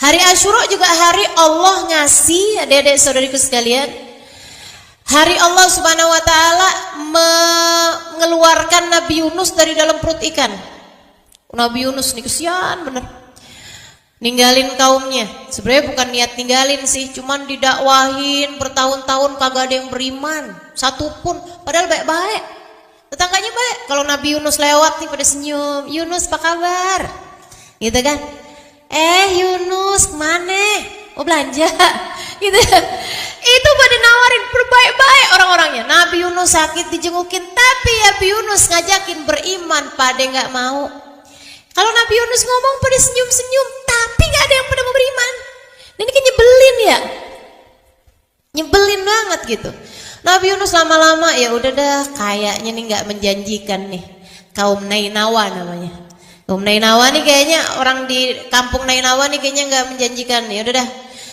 Hari Asyura juga hari Allah ngasih, adik-adik saudariku sekalian. Hari Allah Subhanahu wa taala mengeluarkan Nabi Yunus dari dalam perut ikan. Nabi Yunus nih kesian bener. Ninggalin kaumnya. Sebenarnya bukan niat ninggalin sih, cuman didakwahin bertahun-tahun kagak ada yang beriman, satupun. Padahal baik-baik. Tetangganya baik. Kalau Nabi Yunus lewat nih pada senyum, "Yunus apa kabar?" Gitu kan? Yunus kemana? Mau belanja? Gitu. Itu pada nawarin berbaik-baik orang-orangnya. Nabi Yunus sakit dijengukin, tapi Nabi Yunus ngajakin beriman, pada nggak mau. Kalau Nabi Yunus ngomong pada senyum-senyum, tapi nggak ada yang pada mau beriman. Ini kan nyebelin ya, nyebelin banget gitu. Nabi Yunus lama-lama ya udah dah, kayaknya nih nggak menjanjikan nih. Kaum Nainawa namanya. Kaum Nainawa nih kayaknya orang di kampung Nainawa nih kayaknya nggak menjanjikan. Ya udah dah,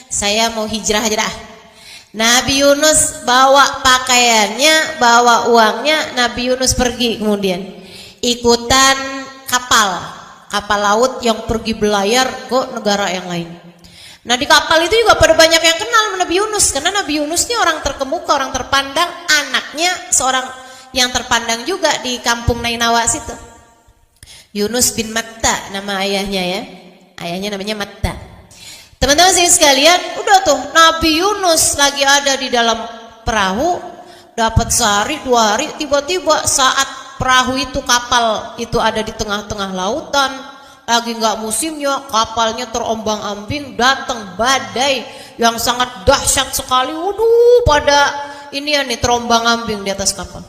saya mau hijrah aja dah. Nabi Yunus bawa pakaiannya, bawa uangnya, Nabi Yunus pergi kemudian ikutan kapal laut yang pergi belayar ke negara yang lain. Nah di kapal itu juga pada banyak yang kenal Nabi Yunus, karena Nabi Yunus ini orang terkemuka, orang terpandang, anaknya seorang yang terpandang juga di kampung Nainawa situ. Yunus bin Matta nama ayahnya ya, ayahnya namanya Matta. Teman-teman sekalian, udah tuh Nabi Yunus lagi ada di dalam perahu, dapat sehari 2 hari, tiba-tiba saat perahu itu, kapal itu ada di tengah-tengah lautan, lagi nggak musimnya, kapalnya terombang-ambing, datang badai yang sangat dahsyat sekali. Waduh, pada ini ya nih terombang-ambing di atas kapal.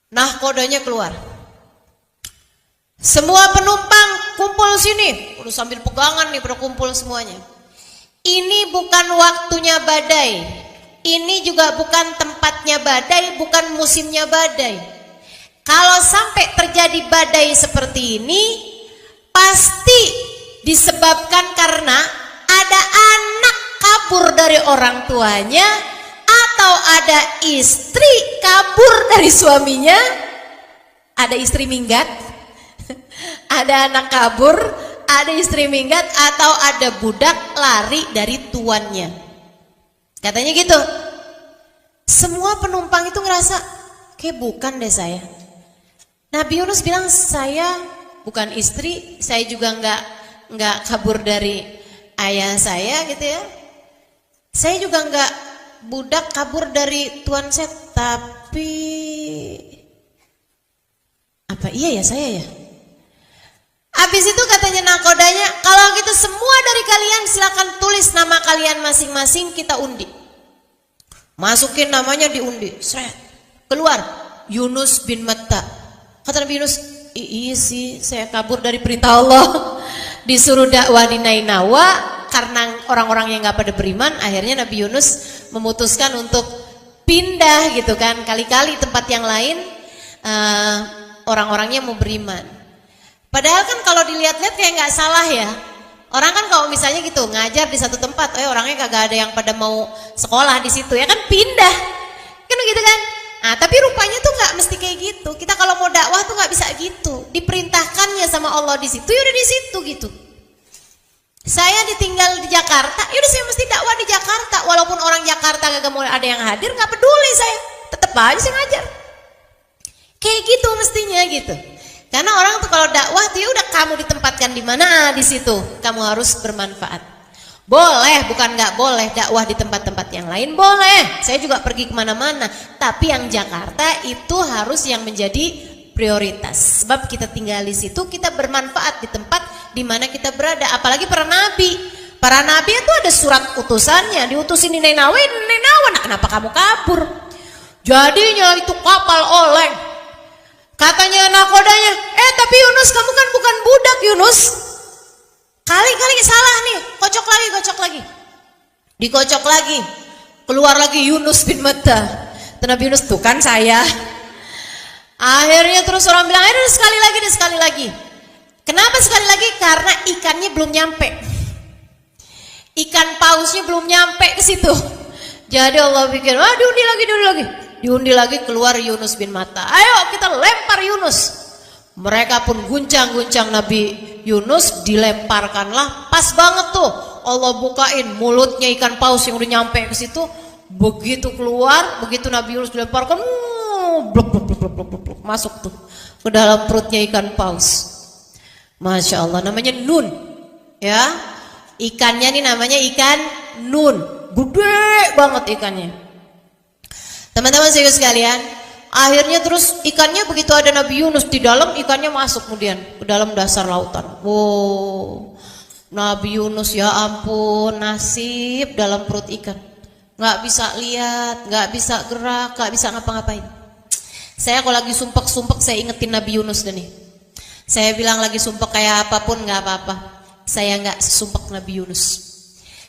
Nah kodenya keluar, semua penumpang kumpul sini. Udah sambil pegangan nih pada kumpul semuanya. Ini bukan waktunya badai. Ini juga bukan tempatnya badai, bukan musimnya badai. Kalau sampai terjadi badai seperti ini, pasti disebabkan karena ada anak kabur dari orang tuanya, atau ada istri kabur dari suaminya, ada istri minggat, ada anak kabur, ada istri minggat, atau ada budak lari dari tuannya. Katanya gitu. Semua penumpang itu ngerasa kayak bukan deh saya. Nabi Yunus bilang, saya bukan istri, saya juga nggak kabur dari ayah saya gitu ya. Saya juga nggak budak kabur dari tuan saya, tapi apa iya ya saya ya? Habis itu katanya nakodanya, kalau gitu semua dari kalian silakan tulis nama kalian masing-masing, kita undi. Masukin namanya diundi, seret. Keluar Yunus bin Matta. Kata Nabi Yunus, iya sih saya kabur dari perintah Allah. Disuruh dakwah di Nainawa, karena orang-orang yang gak pada beriman, akhirnya Nabi Yunus memutuskan untuk pindah gitu kan. Kali-kali tempat yang lain orang-orangnya mau beriman. Padahal kan kalau dilihat-lihat kayak nggak salah ya. Orang kan kalau misalnya gitu ngajar di satu tempat, orangnya kagak ada yang pada mau sekolah di situ ya kan, pindah, kan gitu kan. Nah tapi rupanya tuh nggak mesti kayak gitu. Kita kalau mau dakwah tuh nggak bisa gitu. Diperintahkannya sama Allah di situ, yaudah di situ gitu. Saya ditinggal di Jakarta, yaudah saya mesti dakwah di Jakarta. Walaupun orang Jakarta kagak mau ada yang hadir, nggak peduli saya, tetap aja saya ngajar. Kayak gitu mestinya gitu. Karena orang tuh kalau dakwah tuh ya udah kamu ditempatkan di mana, di situ kamu harus bermanfaat. Boleh, bukan nggak boleh dakwah di tempat-tempat yang lain, boleh. Saya juga pergi kemana-mana, tapi yang Jakarta itu harus yang menjadi prioritas. Sebab kita tinggal di situ, kita bermanfaat di tempat di mana kita berada. Apalagi para nabi itu ada surat utusannya, diutusin di Nainawa, nah kenapa kamu kabur? Jadinya itu kapal oleng. Katanya nakodanya, tapi Yunus kamu kan bukan budak Yunus. Kali-kali salah nih, kocok lagi. Dikocok lagi, keluar lagi Yunus bin Matta. Nabi Yunus tuh kan saya. Akhirnya terus orang bilang, sekali lagi. Kenapa sekali lagi? Karena ikannya belum nyampe. Ikan pausnya belum nyampe ke situ. Jadi Allah bikin, diundi lagi. Diundi lagi, keluar Yunus bin Matta. Ayo kita lempar Yunus. Mereka pun guncang-guncang Nabi Yunus, dilemparkanlah. Pas banget tuh Allah bukain mulutnya ikan paus yang udah nyampe ke situ. Begitu keluar, begitu Nabi Yunus dilemparkan, blok, blok, blok, blok, blok, blok, masuk tuh ke dalam perutnya ikan paus. Masya Allah, namanya Nun, ya. Ikannya nih namanya ikan Nun, gede banget ikannya. Teman-teman sekalian, akhirnya terus ikannya begitu ada Nabi Yunus di dalam, ikannya masuk kemudian ke dalam dasar lautan. Wow, Nabi Yunus ya ampun, nasib dalam perut ikan. Nggak bisa lihat, nggak bisa gerak, nggak bisa ngapa-ngapain. Saya kalau lagi sumpek-sumpek saya ingetin Nabi Yunus deh nih. Saya bilang lagi sumpek kayak apapun nggak apa-apa. Saya nggak sumpek Nabi Yunus.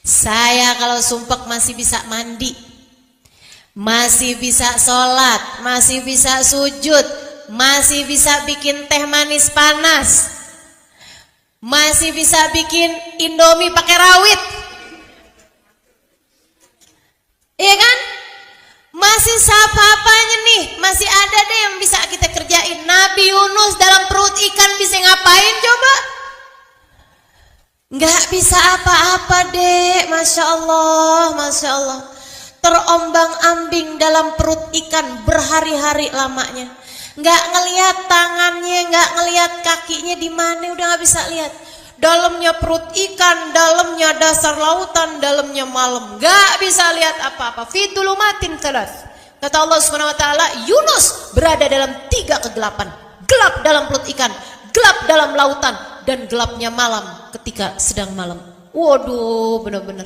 Saya kalau sumpek masih bisa mandi, masih bisa sholat, masih bisa sujud, masih bisa bikin teh manis panas, masih bisa bikin Indomie pakai rawit. Iya kan? Masih apa-apanya nih, masih ada deh yang bisa kita kerjain. Nabi Yunus dalam perut ikan bisa ngapain coba? Nggak bisa apa-apa deh, Masya Allah, Masya Allah. Terombang-ambing dalam perut ikan berhari-hari lamanya. Nggak ngelihat tangannya, nggak ngelihat kakinya di mana, udah nggak bisa lihat. Dalamnya perut ikan, dalamnya dasar lautan, dalamnya malam, nggak bisa lihat apa-apa. Fi dhulumatin tsalas. Kata Allah Subhanahu wa taala, Yunus berada dalam 3 kegelapan. Gelap dalam perut ikan, gelap dalam lautan, dan gelapnya malam ketika sedang malam. Waduh, benar-benar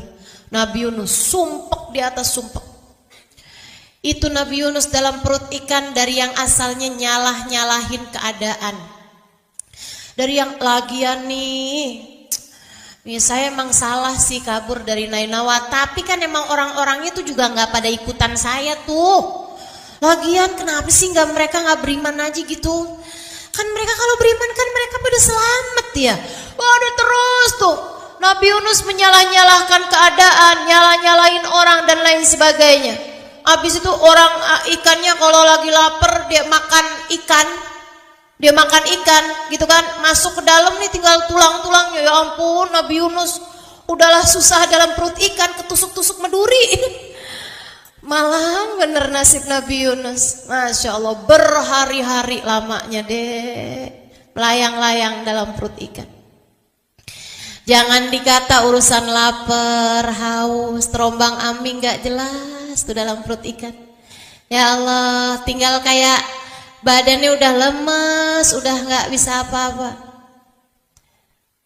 Nabi Yunus sumpek di atas sumpek. Itu Nabi Yunus dalam perut ikan dari yang asalnya nyalah-nyalahin keadaan. Dari yang lagian nih saya emang salah sih kabur dari Nainawa, tapi kan emang orang-orangnya tuh juga nggak pada ikutan saya tuh. Lagian kenapa sih mereka nggak beriman aja gitu? Kan mereka kalau beriman kan mereka pada selamat ya. Waduh, terus tuh Nabi Yunus menyalah-nyalahkan keadaan, nyalah-nyalahin orang dan lain sebagainya. Habis itu orang ikannya kalau lagi lapar dia makan ikan. Dia makan ikan gitu kan, masuk ke dalam nih tinggal tulang-tulangnya. Ya ampun, Nabi Yunus udahlah susah dalam perut ikan, ketusuk-tusuk meduri. Malah bener nasib Nabi Yunus. Masya Allah, berhari-hari lamanya deh melayang-layang dalam perut ikan. Jangan dikata urusan lapar, haus, terombang ambing gak jelas tuh dalam perut ikan. Ya Allah, tinggal kayak badannya udah lemes, udah nggak bisa apa-apa.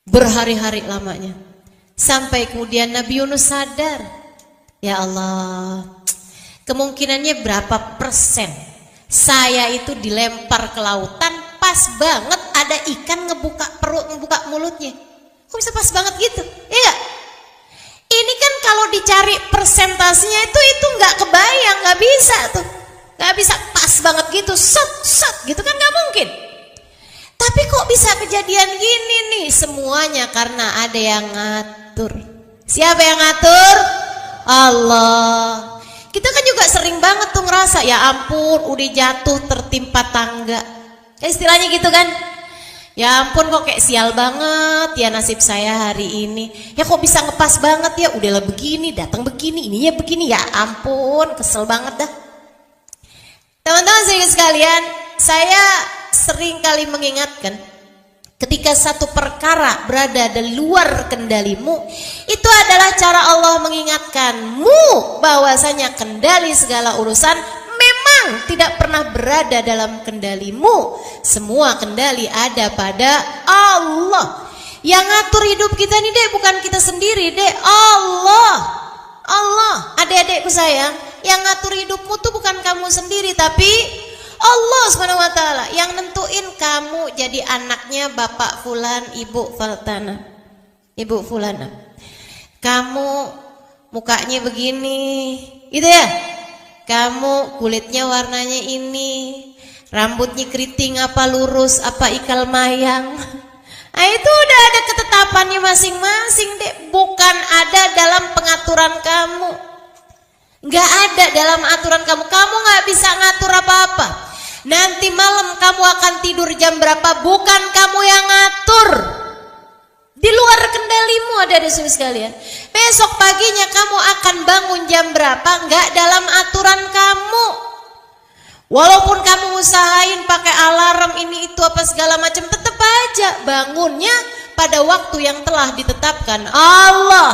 Berhari-hari lamanya. Sampai kemudian Nabi Yunus sadar, ya Allah, kemungkinannya berapa persen saya itu dilempar ke lautan, pas banget ada ikan ngebuka perut, ngebuka mulutnya. Kok bisa pas banget gitu? Ya gak? Ini kan kalau dicari persentasenya itu nggak kebayang, nggak bisa tuh. Gak bisa pas banget gitu, set gitu kan gak mungkin. Tapi kok bisa kejadian gini nih? Semuanya karena ada yang ngatur. Siapa yang ngatur? Allah. Kita kan juga sering banget tuh ngerasa, ya ampun udah jatuh tertimpa tangga. Ya istilahnya gitu kan. Ya ampun kok kayak sial banget ya nasib saya hari ini. Ya kok bisa ngepas banget ya, udahlah begini, datang begini, ininya begini. Ya ampun, kesel banget dah. Teman-teman sekalian, saya sering kali mengingatkan, ketika satu perkara berada di luar kendalimu, itu adalah cara Allah mengingatkanmu bahwasanya kendali segala urusan memang tidak pernah berada dalam kendalimu. Semua kendali ada pada Allah. Yang ngatur hidup kita nih dek, bukan kita sendiri dek, Allah. Allah, adik-adikku sayang, yang ngatur hidupmu tuh bukan kamu sendiri, tapi Allah Subhanahu wa taala yang nentuin kamu jadi anaknya Bapak Fulan, Ibu Faltana. Ibu Fulana. Kamu mukanya begini, gitu ya. Kamu kulitnya warnanya ini, rambutnya keriting apa lurus apa ikal mayang. Nah, itu udah ada ketetapannya masing-masing deh, bukan ada dalam pengaturan kamu. Nggak ada dalam aturan kamu. Kamu nggak bisa ngatur apa-apa. Nanti malam kamu akan tidur jam berapa bukan kamu yang ngatur. Di luar kendalimu ada di sini sekalian. Besok paginya kamu akan bangun jam berapa enggak dalam aturan kamu. Walaupun kamu usahain pakai alarm ini itu apa segala macam, tetap aja bangunnya pada waktu yang telah ditetapkan Allah.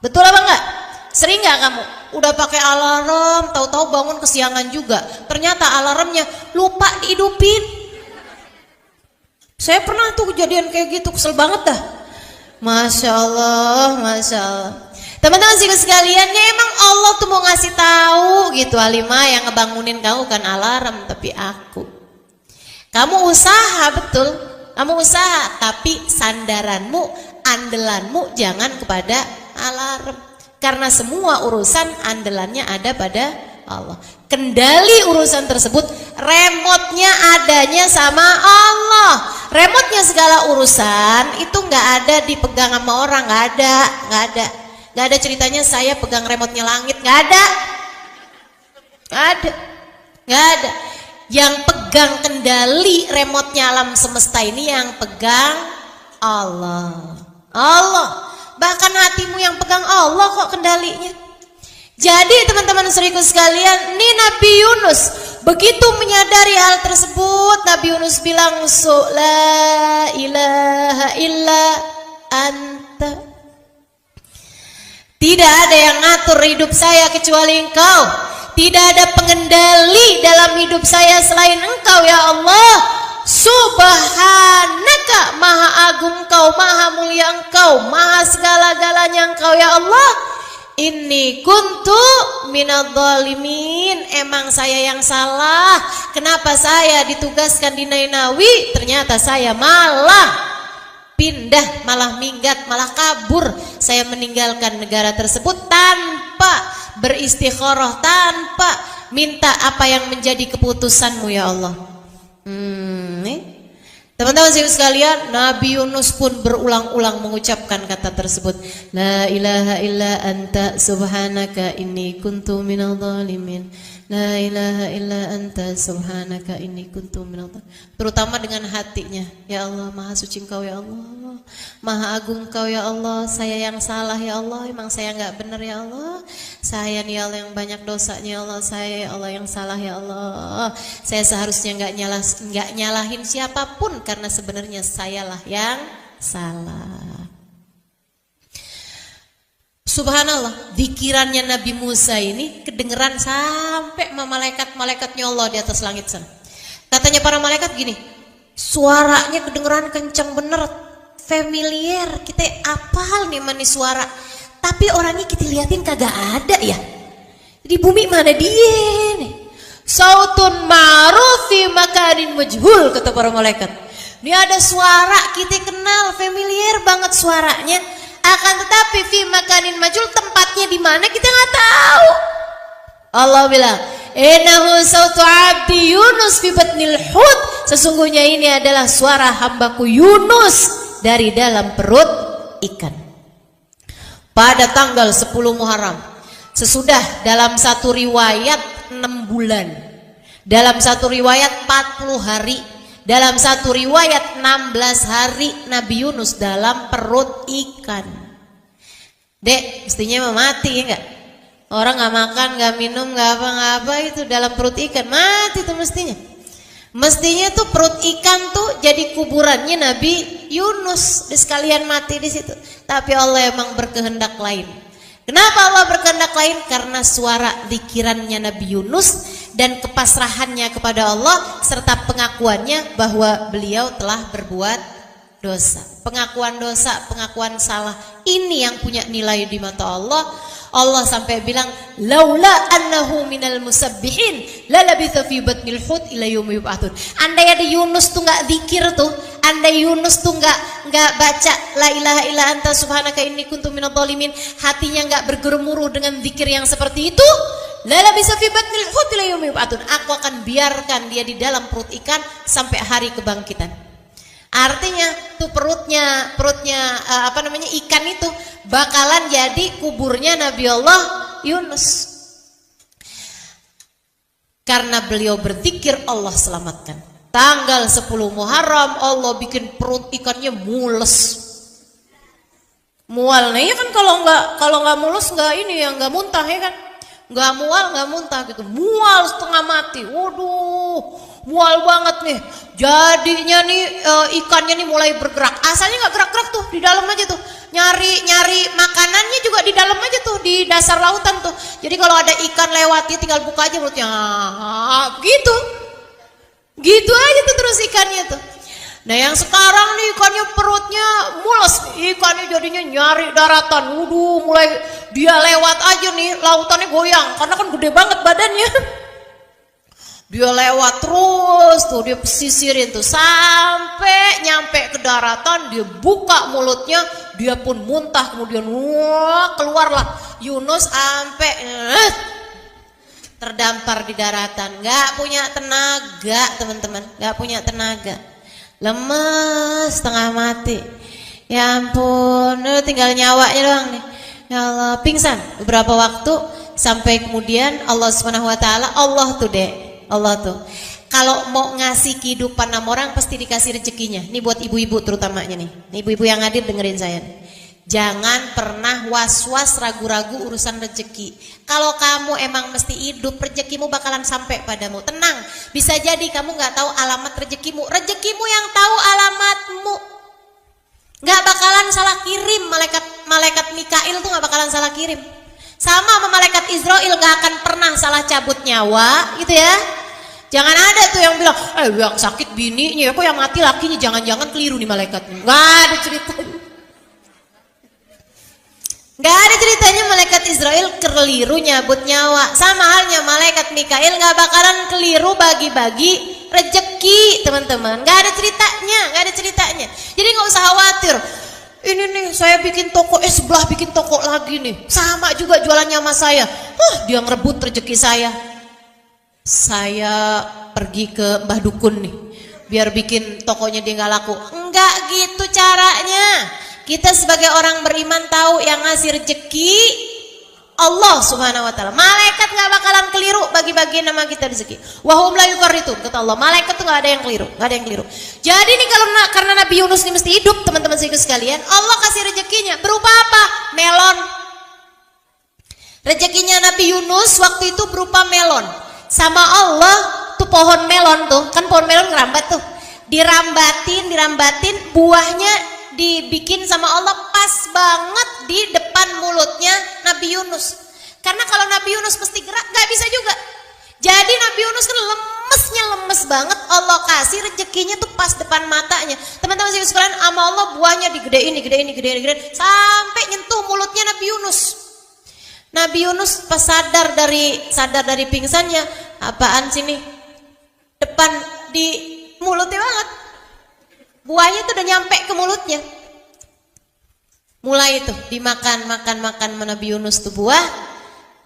Betul apa enggak? Sering enggak kamu udah pakai alarm, tahu-tahu bangun kesiangan juga. Ternyata alarmnya lupa dihidupin. Saya pernah tuh kejadian kayak gitu, kesel banget dah. Masya Allah, Masya Allah. Teman-teman sekalian, ya emang Allah tuh mau ngasih tahu gitu, Halimah, yang ngebangunin kamu kan alarm, tapi aku. Kamu usaha betul, kamu usaha, tapi sandaranmu, andalanmu jangan kepada alarm. Karena semua urusan andalannya ada pada Allah. Kendali urusan tersebut, remote-nya adanya sama Allah. Remote-nya segala urusan itu nggak ada dipegang sama orang, nggak ada ceritanya saya pegang remote-nya langit, nggak ada. Yang pegang kendali remote-nya alam semesta ini yang pegang Allah. Bahkan hatimu yang pegang Allah kok kendalinya. Jadi teman-teman saudaraku sekalian, ini Nabi Yunus begitu menyadari hal tersebut, Nabi Yunus bilang, la ilaha illa anta. Tidak ada yang ngatur hidup saya kecuali Engkau. Tidak ada pengendali dalam hidup saya selain Engkau ya Allah. Subhanaka, maha agung Engkau, maha mulia Engkau, maha segala-galanya Engkau ya Allah. Inni kuntu minadh-dhalimin. Emang saya yang salah. Kenapa saya ditugaskan di Nainawi? Ternyata saya malah pindah, malah minggat, malah kabur. Saya meninggalkan negara tersebut tanpa beristikharah, tanpa minta apa yang menjadi keputusanmu ya Allah. Teman-teman sekalian, Nabi Yunus pun berulang-ulang mengucapkan kata tersebut. La ilaha illa anta subhanaka inni kuntu minadh dhalimin. La ilaha illa anta subhanaka inni kuntu minadh dhalimin. Terutama dengan hatinya. Ya Allah, maha suci Engkau ya Allah. Maha agung Engkau ya Allah. Saya yang salah ya Allah. Emang saya enggak benar ya Allah. Saya nih Allah yang banyak dosanya ya Allah. Saya ya Allah yang salah ya Allah. Saya seharusnya enggak nyalahin siapapun, karena sebenarnya sayalah yang salah. Subhanallah, zikirannya Nabi Musa ini kedengeran sampai malaikat-malaikatnya Allah di atas langit sana. Katanya para malaikat gini, suaranya kedengeran kencang bener, familiar, kita apal nih mana suara. Tapi orangnya kita liatin kagak ada ya. Di bumi mana dia nih? Sautun ma'ruf fi makanin majhul, kata para malaikat. Ini ada suara kita kenal, familiar banget suaranya. Akan tetapi fi makanin majhul, tempatnya di mana kita nggak tahu. Allah bilang, innahu sautu abdi Yunus fi batnil hut. Sesungguhnya ini adalah suara hambaku Yunus dari dalam perut ikan. Pada tanggal 10 Muharram, sesudah dalam satu riwayat 6 bulan, dalam satu riwayat 40 hari, dalam satu riwayat 16 hari Nabi Yunus dalam perut ikan. Dek, mestinya mati ya enggak? Orang nggak makan, nggak minum, nggak apa-apa itu dalam perut ikan, mati tuh mestinya. Mestinya tuh perut ikan tuh jadi kuburannya Nabi Yunus, sekalian mati di situ. Tapi Allah emang berkehendak lain. Kenapa Allah berkehendak lain? Karena suara zikirannya Nabi Yunus dan kepasrahannya kepada Allah serta pengakuannya bahwa beliau telah berbuat dosa. Pengakuan dosa, pengakuan salah, ini yang punya nilai di mata Allah. Allah sampai bilang, laula annahu minal musabbihin lalabitha fi batnil hut ila yaumi yub'atsun. Andai ada Yunus tuh enggak zikir tuh, andai Yunus tuh enggak baca la ilaha illa anta subhanaka inni kuntu minadh dhalimin, hatinya enggak bergemuruh dengan zikir yang seperti itu, lalabitha fi batnil hut ila yaumi yub'atsun. Aku akan biarkan dia di dalam perut ikan sampai hari kebangkitan. Artinya tuh perutnya ikan itu bakalan jadi kuburnya Nabi Allah Yunus. Karena beliau berzikir, Allah selamatkan. Tanggal 10 Muharram Allah bikin perut ikannya mules. Mual. Nah ya kan kalau nggak mulus nggak ini ya nggak muntah ya kan. Nggak mual nggak muntah gitu. Mual setengah mati. Waduh, mual banget nih. Jadinya nih ikannya nih mulai bergerak. Asalnya nggak gerak-gerak tuh, di dalam aja tuh. Nyari makanannya juga di dalam aja tuh, di dasar lautan tuh. Jadi kalau ada ikan lewat dia tinggal buka aja mulutnya. Gitu. Gitu aja tuh terus ikannya tuh. Nah yang sekarang nih ikannya perutnya mules. Ikannya jadinya nyari daratan. Waduh, mulai dia lewat aja nih lautannya goyang. Karena kan gede banget badannya. Dia lewat terus tuh, dia pesisirin tuh sampai nyampe ke daratan, dia buka mulutnya, dia pun muntah, kemudian keluarlah Yunus sampai terdampar di daratan, nggak punya tenaga teman-teman, nggak punya tenaga, lemes, setengah mati, ya ampun, tinggal nyawanya doang nih, ya Allah, pingsan beberapa waktu sampai kemudian Allah Subhanahu Wa Taala, Allah tuh kalau mau ngasih kehidupan sama orang pasti dikasih rezekinya. Ini buat ibu-ibu terutamanya nih. Ibu-ibu yang hadir dengerin saya. Jangan pernah was-was ragu-ragu urusan rezeki. Kalau kamu emang mesti hidup, rezekimu bakalan sampai padamu. Tenang, bisa jadi kamu nggak tahu alamat rezekimu. Rezekimu yang tahu alamatmu. Nggak bakalan salah kirim, malaikat Mikail tuh nggak bakalan salah kirim. Sama malaikat Israel gak akan pernah salah cabut nyawa gitu ya. Jangan ada tuh yang bilang yang sakit bininya, kok yang mati lakinya, jangan-jangan keliru nih malaikatnya. Gak ada ceritanya. Gak ada ceritanya malaikat Israel keliru nyabut nyawa. Sama halnya malaikat Mikail gak bakalan keliru bagi-bagi rezeki teman-teman. Gak ada ceritanya. Jadi gak usah khawatir. Ini nih saya bikin toko, sebelah bikin toko lagi nih, sama juga jualannya sama saya. Dia ngerebut rezeki saya. Saya pergi ke Mbah Dukun nih, biar bikin tokonya dia nggak laku. Enggak gitu caranya. Kita sebagai orang beriman tahu yang ngasih rezeki Allah Subhanahu Wa Taala. Malaikat nggak bakalan keliru bagi-bagi nama kita rezeki. Wahum la yufarritun, kata Allah. Malaikat tuh nggak ada yang keliru, Jadi nih karena Nabi Yunus ini mesti hidup, teman-teman sekalian, Allah kasih rezekinya berupa apa? Melon. Rezekinya Nabi Yunus waktu itu berupa melon. Sama Allah tuh pohon melon tuh, kan pohon melon ngerambat tuh. Dirambatin, buahnya dibikin sama Allah pas banget di depan mulutnya Nabi Yunus. Karena kalau Nabi Yunus mesti gerak, gak bisa juga. Jadi Nabi Yunus kan lemes banget, Allah kasih rezekinya tuh pas depan matanya. Teman-teman sekalian, sama Allah buahnya digedein sampai nyentuh mulutnya Nabi Yunus. Nabi Yunus pas sadar dari pingsannya, apaan sih nih? Depan di mulutnya banget. Buahnya tuh udah nyampe ke mulutnya. Mulai itu dimakan Nabi Yunus tuh buah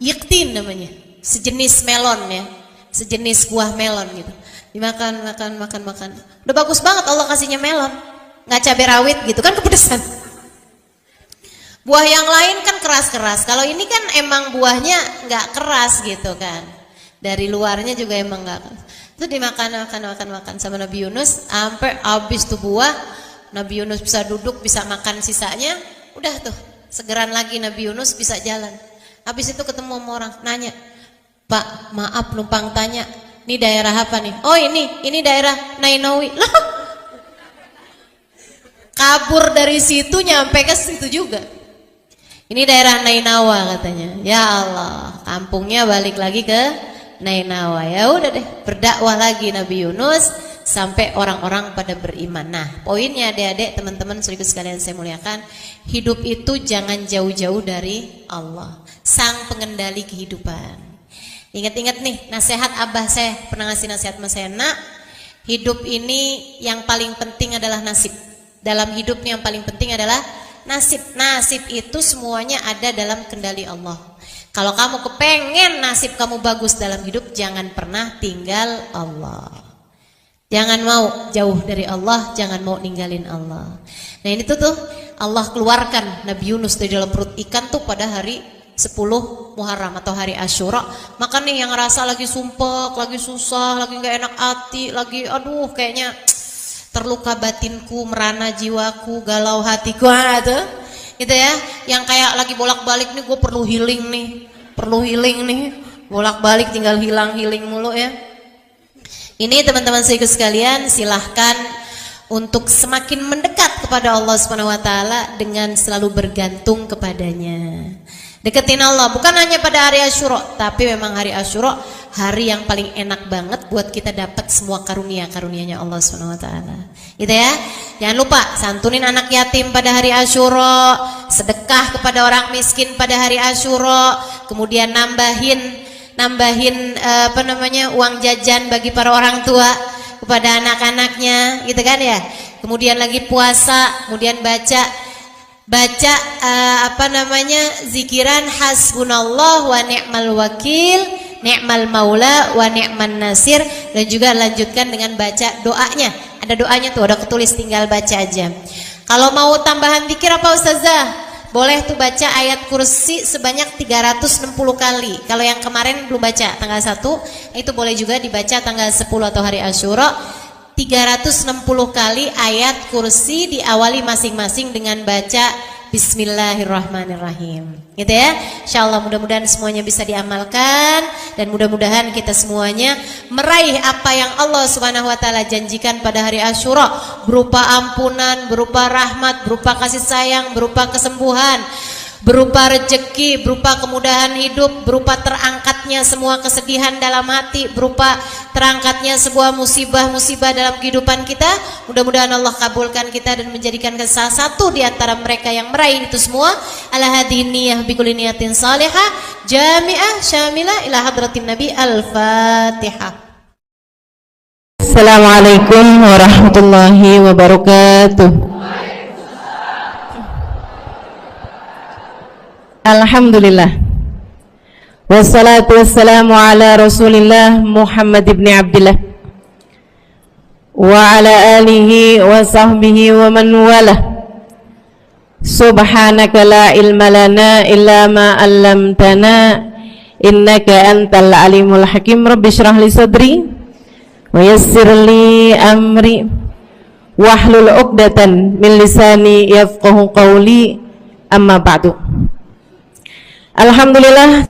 yiktin namanya, sejenis melon ya, sejenis buah melon gitu. Dimakan. Udah bagus banget Allah kasihnya melon, nggak cabai rawit gitu kan, kepedesan. Buah yang lain kan keras. Kalau ini kan emang buahnya nggak keras gitu kan. Dari luarnya juga emang nggak keras. Itu dimakan sama Nabi Yunus sampai habis tuh buah. Nabi Yunus bisa duduk, bisa makan sisanya. Udah tuh, segeran lagi Nabi Yunus bisa jalan. Habis itu ketemu sama orang, nanya, Pak, maaf numpang tanya, ini daerah apa nih? Oh ini daerah Nainawi. Loh, kabur dari situ nyampe ke situ juga. Ini daerah Nainawa katanya. Ya Allah, kampungnya balik lagi ke Nainawa. Ya udah deh, berdakwah lagi Nabi Yunus sampai orang-orang pada beriman. Nah, poinnya adik-adik, teman-teman sekalian saya muliakan, hidup itu jangan jauh-jauh dari Allah, sang pengendali kehidupan. Ingat-ingat nih, nasihat abah saya pernah ngasih nasihat sama saya, nak, hidup ini yang paling penting adalah nasib. Dalam hidupnya yang paling penting adalah nasib. Nasib itu semuanya ada dalam kendali Allah. Kalau kamu kepengen nasib kamu bagus dalam hidup, jangan pernah tinggal Allah. Jangan mau jauh dari Allah, jangan mau ninggalin Allah. Nah ini tuh Allah keluarkan Nabi Yunus dari dalam perut ikan tuh pada hari 10 Muharram atau hari Asyura. Maka nih yang ngerasa lagi sumpek, lagi susah, lagi gak enak hati, lagi aduh kayaknya terluka batinku, merana jiwaku, galau hatiku, gitu ya. Yang kayak lagi bolak-balik nih, gue perlu healing nih, bolak-balik tinggal healing mulu ya. Ini teman-teman saudaraku sekalian, silahkan untuk semakin mendekat kepada Allah Subhanahu wa taala dengan selalu bergantung kepadanya. Deketin Allah bukan hanya pada hari Asyura, tapi memang hari Asyura hari yang paling enak banget buat kita dapat semua karunia-karunianya Allah Subhanahu wa taala. Gitu ya. Jangan lupa santunin anak yatim pada hari Asyura, sedekah kepada orang miskin pada hari Asyura, kemudian nambahin uang jajan bagi para orang tua kepada anak-anaknya, gitu kan ya. Kemudian lagi puasa, kemudian baca zikiran hasbunallah wa ni'mal wakil, ni'mal maula wa ni'man nasir, dan juga lanjutkan dengan baca doanya. Ada doanya tuh, ada ketulis, tinggal baca aja. Kalau mau tambahan zikir apa Ustazah? Boleh tuh baca ayat kursi sebanyak 360 kali. Kalau yang kemarin belum baca tanggal 1, itu boleh juga dibaca tanggal 10 atau hari Asyura. 360 kali ayat kursi, diawali masing-masing dengan baca Bismillahirrahmanirrahim, gitu ya. Insyaallah mudah-mudahan semuanya bisa diamalkan, dan mudah-mudahan kita semuanya meraih apa yang Allah Subhanahu wa taala janjikan pada hari Asyura, berupa ampunan, berupa rahmat, berupa kasih sayang, berupa kesembuhan, berupa rezeki, berupa kemudahan hidup, berupa terangkatnya semua kesedihan dalam hati, berupa terangkatnya sebuah musibah-musibah dalam kehidupan kita. Mudah-mudahan Allah kabulkan kita dan menjadikan kita salah satu di antara mereka yang meraih itu semua. Ala hadhihi niyyah bi kulli niyatin salihah jami'ah syamilah ila hadratin nabi. Al-Fatihah. Assalamualaikum warahmatullahi wabarakatuh. Alhamdulillah, wassalatu wassalamu ala rasulillah Muhammad ibn Abdillah wa ala alihi wa sahbihi wa man walah. Subhanaka la ilma lana illa ma 'allamtana innaka antal alimul hakim. Rabbi shrah li sadri wa yassir li amri wahlul 'uqdatan min lisani yafqahu qawli. Amma ba'du. Alhamdulillah,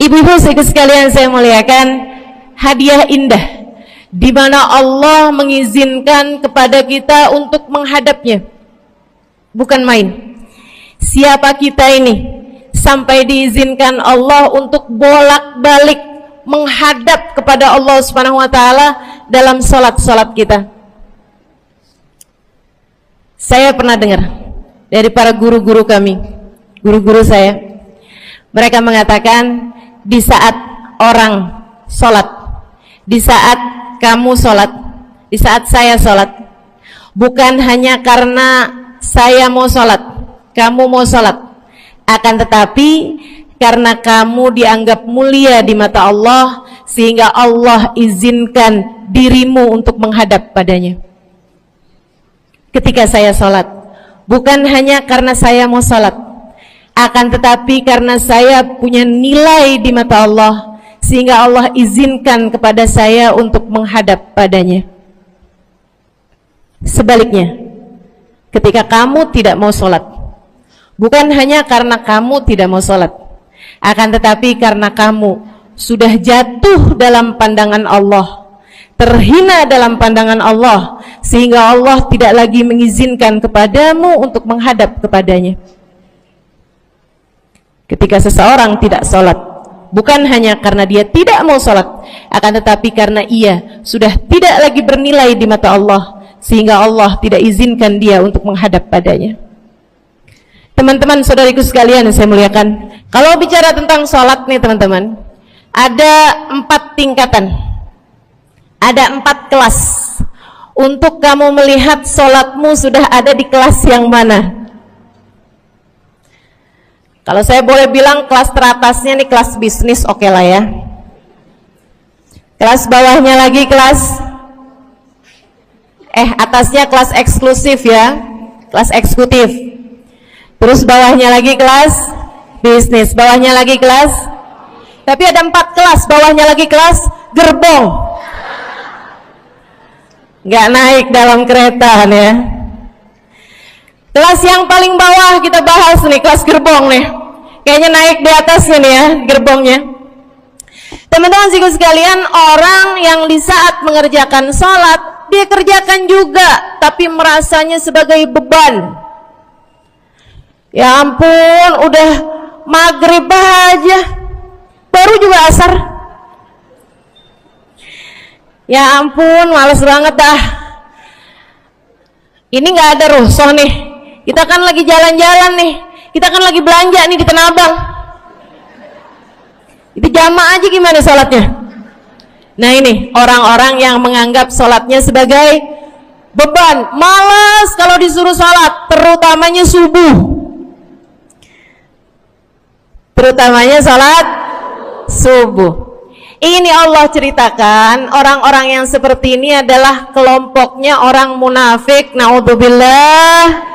ibu-ibu sekalian saya muliakan, hadiah indah di mana Allah mengizinkan kepada kita untuk menghadapnya. Bukan main. Siapa kita ini sampai diizinkan Allah untuk bolak-balik menghadap kepada Allah Subhanahu wa taala dalam salat-salat kita. Saya pernah dengar dari para guru-guru kami, guru-guru saya. Mereka mengatakan di saat orang sholat, di saat kamu sholat, di saat saya sholat, bukan hanya karena saya mau sholat, kamu mau sholat, akan tetapi karena kamu dianggap mulia di mata Allah, sehingga Allah izinkan dirimu untuk menghadap padanya. Ketika saya sholat, bukan hanya karena saya mau sholat, akan tetapi karena saya punya nilai di mata Allah, sehingga Allah izinkan kepada saya untuk menghadap padanya. Sebaliknya, ketika kamu tidak mau sholat, bukan hanya karena kamu tidak mau sholat, akan tetapi karena kamu sudah jatuh dalam pandangan Allah, terhina dalam pandangan Allah, sehingga Allah tidak lagi mengizinkan kepadamu untuk menghadap kepadanya. Ketika seseorang tidak sholat, bukan hanya karena dia tidak mau sholat, akan tetapi karena ia sudah tidak lagi bernilai di mata Allah, sehingga Allah tidak izinkan dia untuk menghadap padanya. Teman-teman saudariku sekalian yang saya muliakan, kalau bicara tentang sholat nih teman-teman, ada 4 tingkatan, ada 4 kelas. Untuk kamu melihat sholatmu sudah ada di kelas yang mana. Kalau saya boleh bilang kelas teratasnya nih kelas bisnis, oke lah ya. Kelas bawahnya lagi kelas atasnya kelas eksklusif ya, kelas eksekutif. Terus bawahnya lagi kelas bisnis, bawahnya lagi kelas. Tapi ada 4 kelas, bawahnya lagi kelas gerbong. Nggak naik dalam kereta nih ya. Kelas yang paling bawah kita bahas nih, kelas gerbong nih. Kayaknya naik di atasnya nih ya, gerbongnya. Teman-teman sekalian, orang yang di saat mengerjakan sholat, dia kerjakan juga, tapi merasanya sebagai beban. Ya ampun, udah maghrib aja, baru juga asar. Ya ampun, males banget dah. Ini nggak ada rusuh nih. Kita kan lagi jalan-jalan nih. Kita kan lagi belanja nih di Tanah Abang. Itu jamaah aja gimana sholatnya? Nah ini orang-orang yang menganggap sholatnya sebagai beban, malas kalau disuruh sholat, terutamanya subuh. Terutamanya sholat subuh. Ini Allah ceritakan orang-orang yang seperti ini adalah kelompoknya orang munafik. Naudzubillah.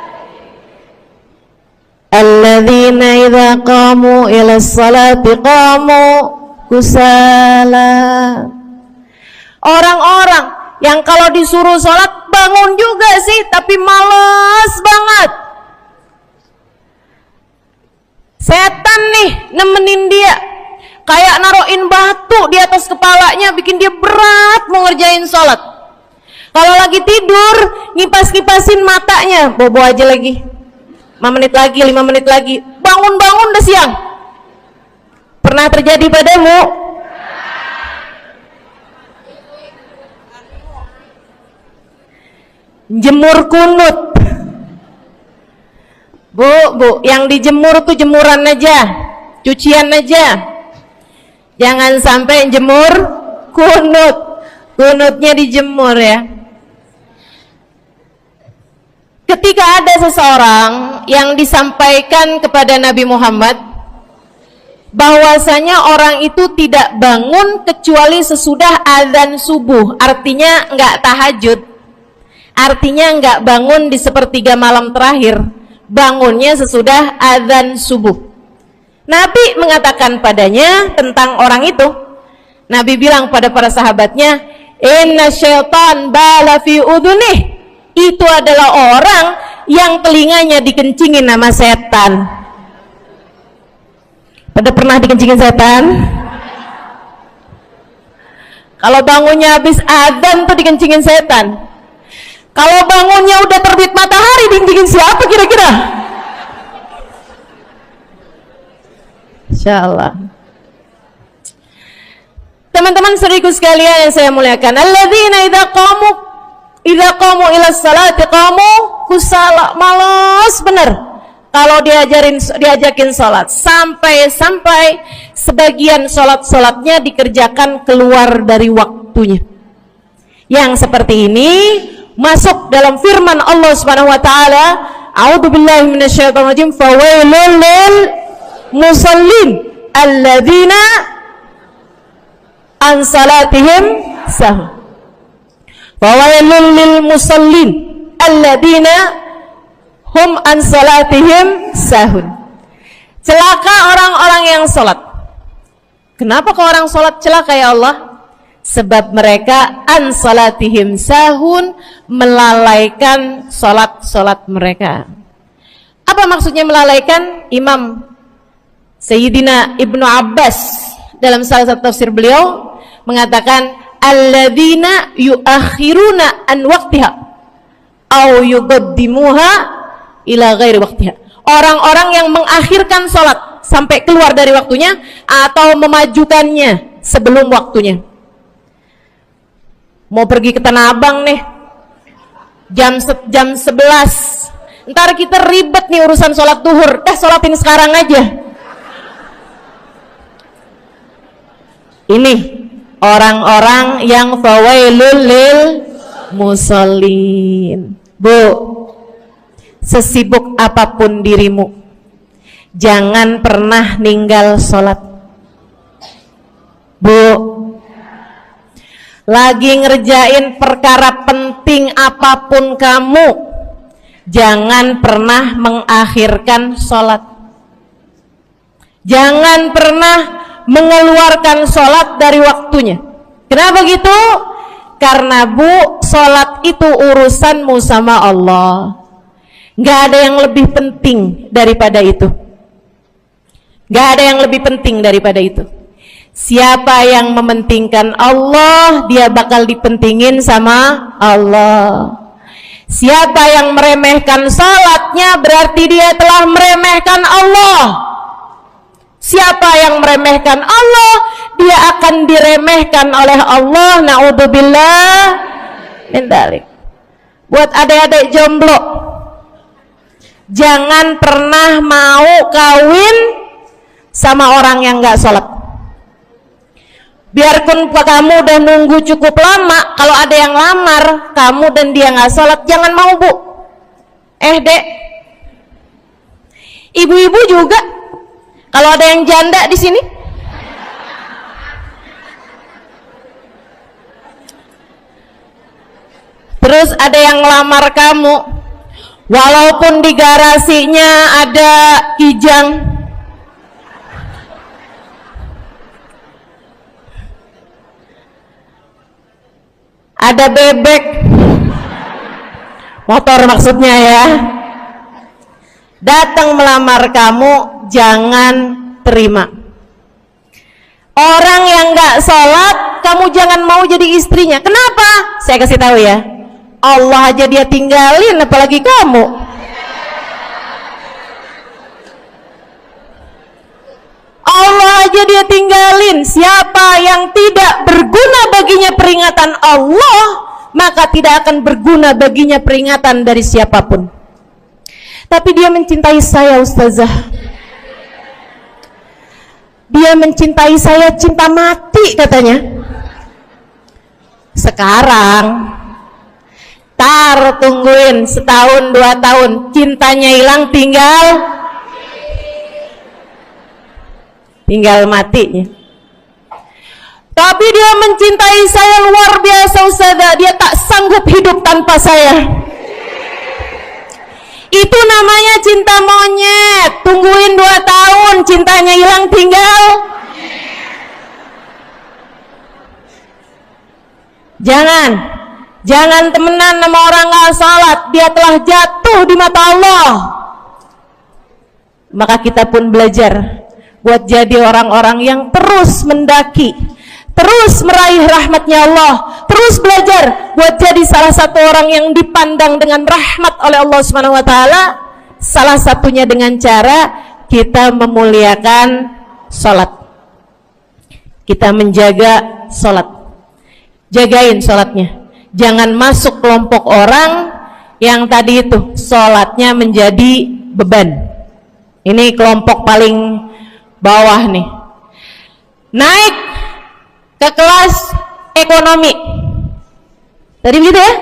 Alladzina idza qamu ila sholati qamu kusala. Orang-orang yang kalau disuruh sholat bangun juga sih, tapi malas banget. Setan nih nemenin dia, kayak naruhin batu di atas kepalanya, bikin dia berat mau ngerjain sholat. Kalau lagi tidur, ngipas-ngipasin matanya, bobo aja lagi. 5 menit lagi, 5 menit lagi, bangun-bangun udah siang. Pernah terjadi padamu? Jemur kunut. Bu, yang dijemur tuh jemuran aja, cucian aja. Jangan sampai jemur kunut. Kunutnya dijemur ya. Ketika ada seseorang yang disampaikan kepada Nabi Muhammad bahwasanya orang itu tidak bangun kecuali sesudah azan subuh, artinya nggak tahajud, artinya nggak bangun di sepertiga malam terakhir, bangunnya sesudah azan subuh. Nabi mengatakan padanya tentang orang itu. Nabi bilang pada para sahabatnya, inna syaitan bala fi udhunih. Itu adalah orang yang telinganya dikencingin sama setan. Pada pernah dikencingin setan? Kalau bangunnya habis adzan tuh dikencingin setan. Kalau bangunnya udah terbit matahari dikencingin siapa kira-kira? Insyaallah. Teman-teman saudariku sekalian yang saya muliakan, alladzina idza qamu ila salati qamu kusala, malas bener kalau diajakin salat, sampai sebagian salatnya dikerjakan keluar dari waktunya. Yang seperti ini masuk dalam firman Allah Subhanahu wa taala, a'udzubillahi minasyaitonir rajim, fawailul lil musallin alladzina an salatihim sahun. Fawailul lil musallin alladzina hum an salatihim sahun. Celaka orang-orang yang salat. Kenapa kok orang salat celaka ya Allah? Sebab mereka an salatihim sahun, melalaikan salat mereka. Apa maksudnya melalaikan? Imam Sayyidina Ibnu Abbas dalam salah satu tafsir beliau mengatakan, alladzina yuakhiruna an waqtiha au yuqaddimuha ila ghairi waqtiha. Orang-orang yang mengakhirkan salat sampai keluar dari waktunya atau memajukannya sebelum waktunya. Mau pergi ke Tanah Abang nih jam 11, ntar kita ribet nih urusan sholat duhur, sholatin sekarang aja. Ini orang-orang yang fawailul lil musallin. Bu, sesibuk apapun dirimu, jangan pernah ninggal sholat. Bu, lagi ngerjain perkara penting apapun kamu, jangan pernah mengakhirkan sholat. Jangan pernah mengeluarkan sholat dari waktunya. Kenapa gitu? Karena Bu, sholat itu urusanmu sama Allah. Gak ada yang lebih penting daripada itu. Gak ada yang lebih penting daripada itu. Siapa yang mementingkan Allah, dia bakal dipentingin sama Allah. Siapa yang meremehkan sholatnya, berarti dia telah meremehkan Allah. Siapa yang meremehkan Allah, dia akan diremehkan oleh Allah. Na'udzubillah min dzalik. Buat adik-adik jomblo, jangan pernah mau kawin sama orang yang gak sholat. Biarpun kamu udah nunggu cukup lama, kalau ada yang lamar kamu dan dia gak sholat, jangan mau Bu. Dek, ibu-ibu juga, kalau ada yang janda di sini, terus ada yang ngelamar kamu, walaupun di garasinya ada kijang, ada bebek, motor maksudnya ya, datang melamar kamu, jangan terima. Orang yang gak sholat, kamu jangan mau jadi istrinya. Kenapa? Saya kasih tahu ya, Allah aja dia tinggalin, apalagi kamu. Allah aja dia tinggalin. Siapa yang tidak berguna baginya peringatan Allah, maka tidak akan berguna baginya peringatan dari siapapun. Tapi dia mencintai saya, Ustazah. Dia mencintai saya cinta mati katanya. Sekarang tungguin setahun 2 tahun, cintanya hilang, tinggal matinya. Tapi dia mencintai saya luar biasa, Ustazah. Dia tak sanggup hidup tanpa saya. Itu namanya cinta monyet. Tungguin 2 tahun, cintanya hilang, Jangan temenan sama orang gak salat. Dia telah jatuh di mata Allah. Maka kita pun belajar buat jadi orang-orang yang terus mendaki, terus meraih rahmatnya Allah, terus belajar buat jadi salah satu orang yang dipandang dengan rahmat oleh Allah Subhanahu wa taala. Salah satunya dengan cara kita memuliakan salat. Kita menjaga salat. Jagain salatnya. Jangan masuk kelompok orang yang tadi itu salatnya menjadi beban. Ini kelompok paling bawah nih. Naik ke kelas ekonomi. Tadi begitu ya?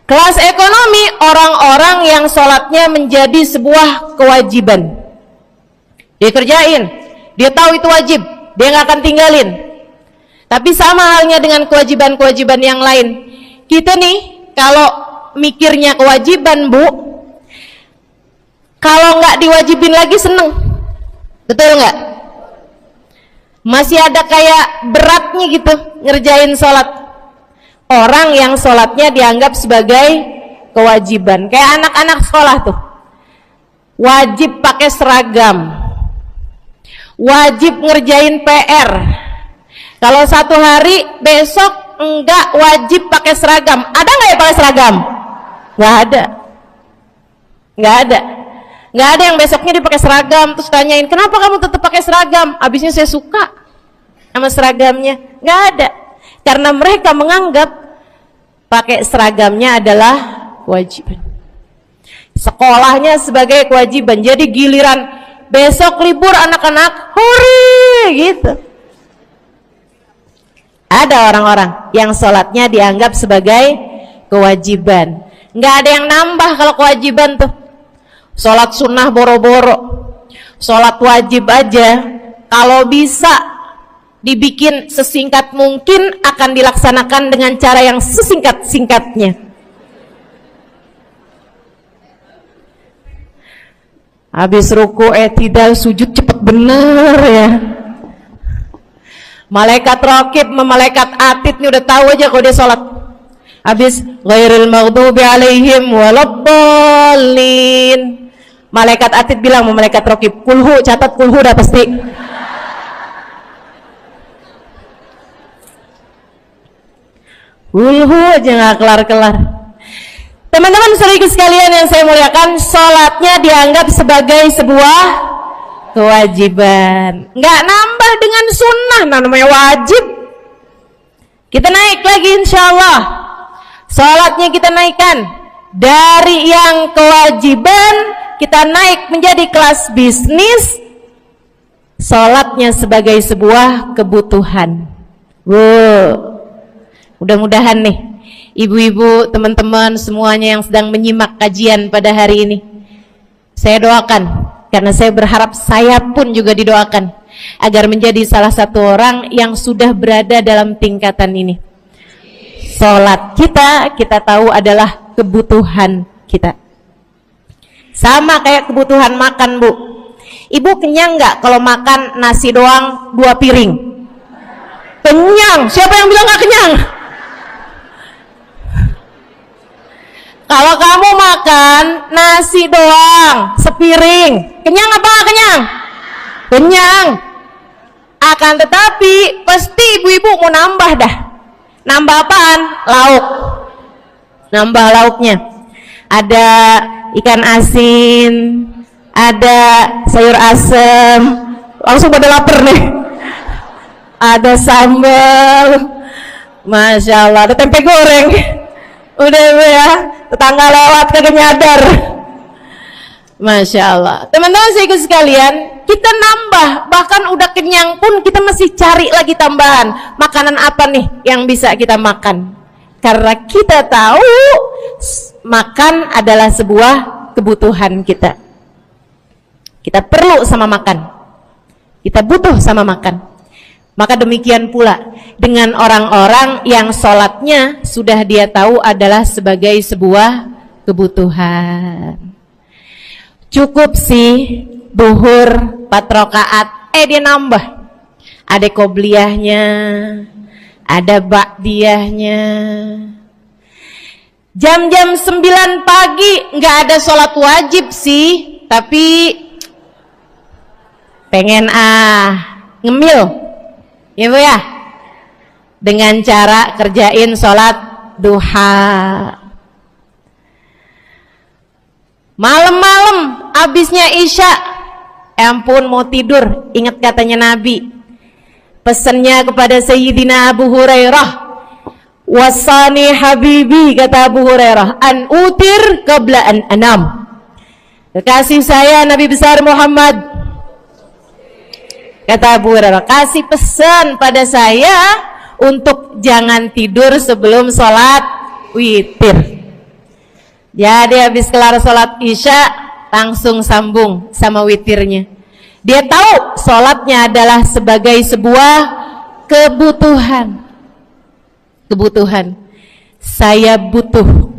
Kelas ekonomi, orang-orang yang sholatnya menjadi sebuah kewajiban. Dia kerjain, dia tahu itu wajib, dia nggak akan tinggalin. Tapi sama halnya dengan kewajiban-kewajiban yang lain. Kita nih, kalau mikirnya kewajiban, Bu, kalau nggak diwajibin lagi seneng. Betul nggak? Masih ada kayak beratnya gitu ngerjain sholat. Orang yang sholatnya dianggap sebagai kewajiban, kayak anak-anak sekolah tuh, wajib pakai seragam, wajib ngerjain PR. Kalau satu hari, besok enggak wajib pakai seragam. Ada nggak ya pakai seragam? Nggak ada. Nggak ada yang besoknya dipakai seragam, terus tanyain, kenapa kamu tetap pakai seragam? Abisnya saya suka sama seragamnya. Nggak ada. Karena mereka menganggap pakai seragamnya adalah kewajiban. Sekolahnya sebagai kewajiban. Jadi giliran besok libur anak-anak, hore gitu. Ada orang-orang yang sholatnya dianggap sebagai kewajiban. Nggak ada yang nambah kalau kewajiban tuh. Sholat sunnah boro-boro, sholat wajib aja kalau bisa dibikin sesingkat mungkin akan dilaksanakan dengan cara yang sesingkat-singkatnya. Habis ruku tidak sujud cepet bener ya. Malaikat raqib sama malaikat atid nih udah tahu aja kalau dia sholat. Habis ghairil maghdubi alaihim waladdallin. Malaikat atid bilang sama malaikat raqib, kulhu, catat kulhu dah pasti. Kulhu aja nggak kelar-kelar. Teman-teman saudaraku sekalian yang saya muliakan, sholatnya dianggap sebagai sebuah kewajiban, nggak nambah dengan sunnah, namanya wajib. Kita naik lagi insya Allah, sholatnya kita naikkan dari yang kewajiban, kita naik menjadi kelas bisnis, sholatnya sebagai sebuah kebutuhan. Wow, mudah-mudahan nih ibu-ibu, teman-teman semuanya yang sedang menyimak kajian pada hari ini, saya doakan, karena saya berharap saya pun juga didoakan agar menjadi salah satu orang yang sudah berada dalam tingkatan ini. Sholat kita tahu adalah kebutuhan kita, sama kayak kebutuhan makan. Bu, ibu kenyang nggak kalau makan nasi doang 2 piring? Kenyang. Siapa yang bilang nggak kenyang? Kalau kamu makan nasi doang sepiring, kenyang apa nggak kenyang? Kenyang. Akan tetapi pasti ibu-ibu mau nambah dah. Nambah apaan? Lauk. Nambah lauknya. Ada ikan asin, ada sayur asem. Langsung pada lapar nih. Ada sambal. Masya Allah, ada tempe goreng. Udah ya, tetangga lewat kagak nyadar. Masya Allah. Teman-teman saya ikut sekalian, kita nambah, bahkan udah kenyang pun kita masih cari lagi tambahan. Makanan apa nih yang bisa kita makan? Karena kita tahu makan adalah sebuah kebutuhan kita. Kita perlu sama makan, kita butuh sama makan. Maka demikian pula dengan orang-orang yang sholatnya sudah dia tahu adalah sebagai sebuah kebutuhan. Cukup sih duhur 4 rakaat, dia nambah. Ada qobliyahnya, ada ba'diyahnya. Jam-jam 9 pagi nggak ada sholat wajib sih, tapi pengen ngemil. Ya Bu ya, dengan cara kerjain sholat duha. Malam-malam abisnya isya, ampun mau tidur, ingat katanya Nabi, pesannya kepada Sayyidina Abu Hurairah, wasani habibi, kata Abu Hurairah, an utir qabla an anam. Kekasih saya Nabi besar Muhammad, kata Abu Hurairah, kasih pesan pada saya untuk jangan tidur sebelum sholat witir. Jadi habis kelar sholat isya langsung sambung sama witirnya. Dia tahu sholatnya adalah sebagai sebuah kebutuhan. Kebutuhan. Saya butuh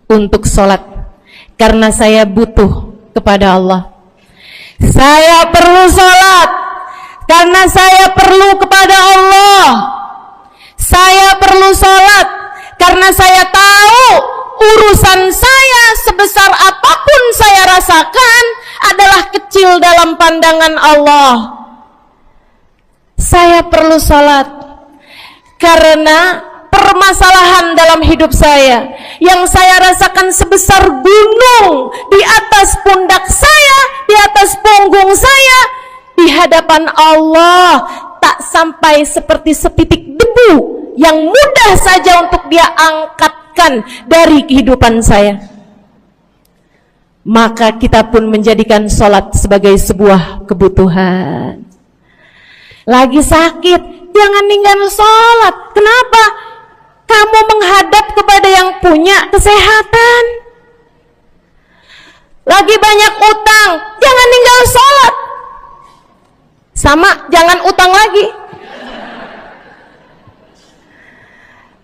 untuk sholat karena saya butuh kepada Allah. Saya perlu sholat karena saya perlu kepada Allah. Saya perlu sholat karena saya tahu urusan saya sebesar apapun saya rasakan adalah kecil dalam pandangan Allah. Saya perlu sholat karena permasalahan dalam hidup saya yang saya rasakan sebesar gunung di atas pundak saya, di atas punggung saya, di hadapan Allah tak sampai seperti setitik debu yang mudah saja untuk dia angkatkan dari kehidupan saya. Maka kita pun menjadikan sholat sebagai sebuah kebutuhan. Lagi sakit, jangan ninggalin sholat. Kenapa? Kamu menghadap kepada yang punya kesehatan. Lagi banyak utang, jangan ninggal sholat. Sama, jangan utang lagi.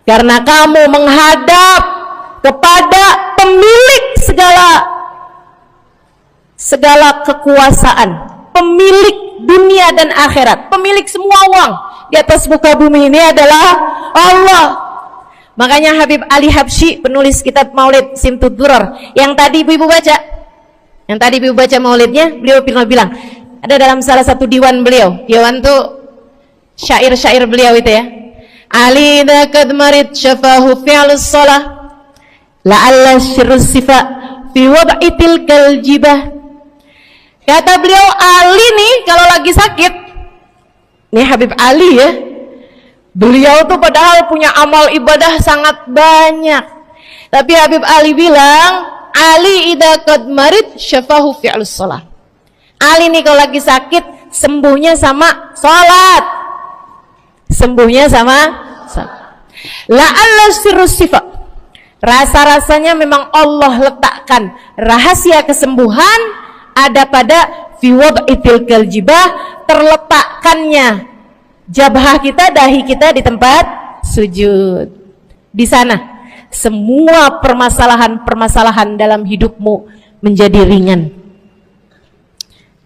Karena kamu menghadap kepada pemilik segala segala kekuasaan, pemilik dunia dan akhirat, pemilik semua uang di atas muka bumi ini adalah Allah. Makanya Habib Ali Habsyi, penulis kitab Maulid Simtud Durar, yang tadi ibu-ibu baca maulidnya, beliau pernah bilang, ada dalam salah satu diwan beliau, diwan tuh syair-syair beliau itu ya, Ali idza kad marid syafahu fi'lus shalah la'alla syirrus sifa fi wad'i tilkal jibah. Kata beliau, Ali nih kalau lagi sakit, nih Habib Ali ya, beliau tuh padahal punya amal ibadah sangat banyak, tapi Habib Ali bilang, Ali idza qad marid syafahu fi'lus shalah. Ali nih kalau lagi sakit, sembuhnya sama salat. Sembuhnya sama salat. La'alla sirrus sifa. Rasa-rasanya memang Allah letakkan rahasia kesembuhan ada pada fi wad'i tilkal jibah, terletakkannya jabah kita, dahi kita di tempat sujud. Di sana semua permasalahan-permasalahan dalam hidupmu menjadi ringan.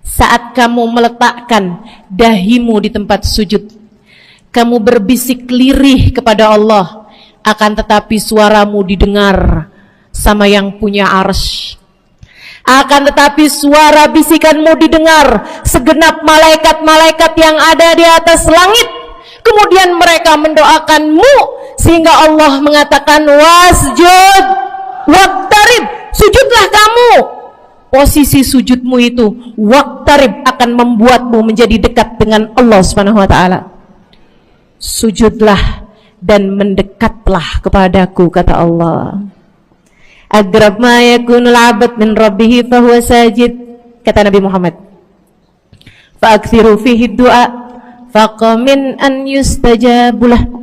Saat kamu meletakkan dahimu di tempat sujud, kamu berbisik lirih kepada Allah, akan tetapi suaramu didengar sama yang punya arsy. Akan tetapi suara bisikanmu didengar segenap malaikat-malaikat yang ada di atas langit. Kemudian mereka mendoakanmu sehingga Allah mengatakan wasjud waqtarib, sujudlah kamu. Posisi sujudmu itu waqtarib akan membuatmu menjadi dekat dengan Allah Subhanahu wa taala. Sujudlah dan mendekatlah kepadaku, kata Allah. Agrab ma yakunul abad min rabbih fahuwa sajid, kata Nabi Muhammad. Fa'akthiru fihi du'a faqamin an yustajabulah.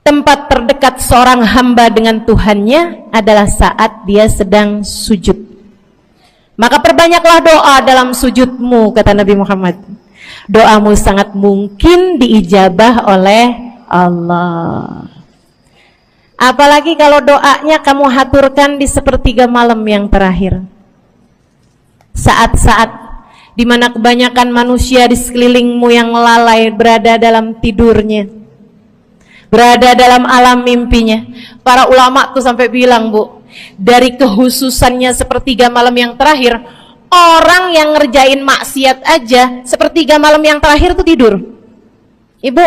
Tempat terdekat seorang hamba dengan Tuhannya adalah saat dia sedang sujud. Maka perbanyaklah doa dalam sujudmu, kata Nabi Muhammad. Doamu sangat mungkin diijabah oleh Allah. Apalagi kalau doanya kamu haturkan di sepertiga malam yang terakhir. Saat-saat di mana kebanyakan manusia di sekelilingmu yang lalai berada dalam tidurnya, berada dalam alam mimpinya. Para ulama tuh sampai bilang, Bu, dari kehususannya sepertiga malam yang terakhir, orang yang ngerjain maksiat aja sepertiga malam yang terakhir tuh tidur. Ibu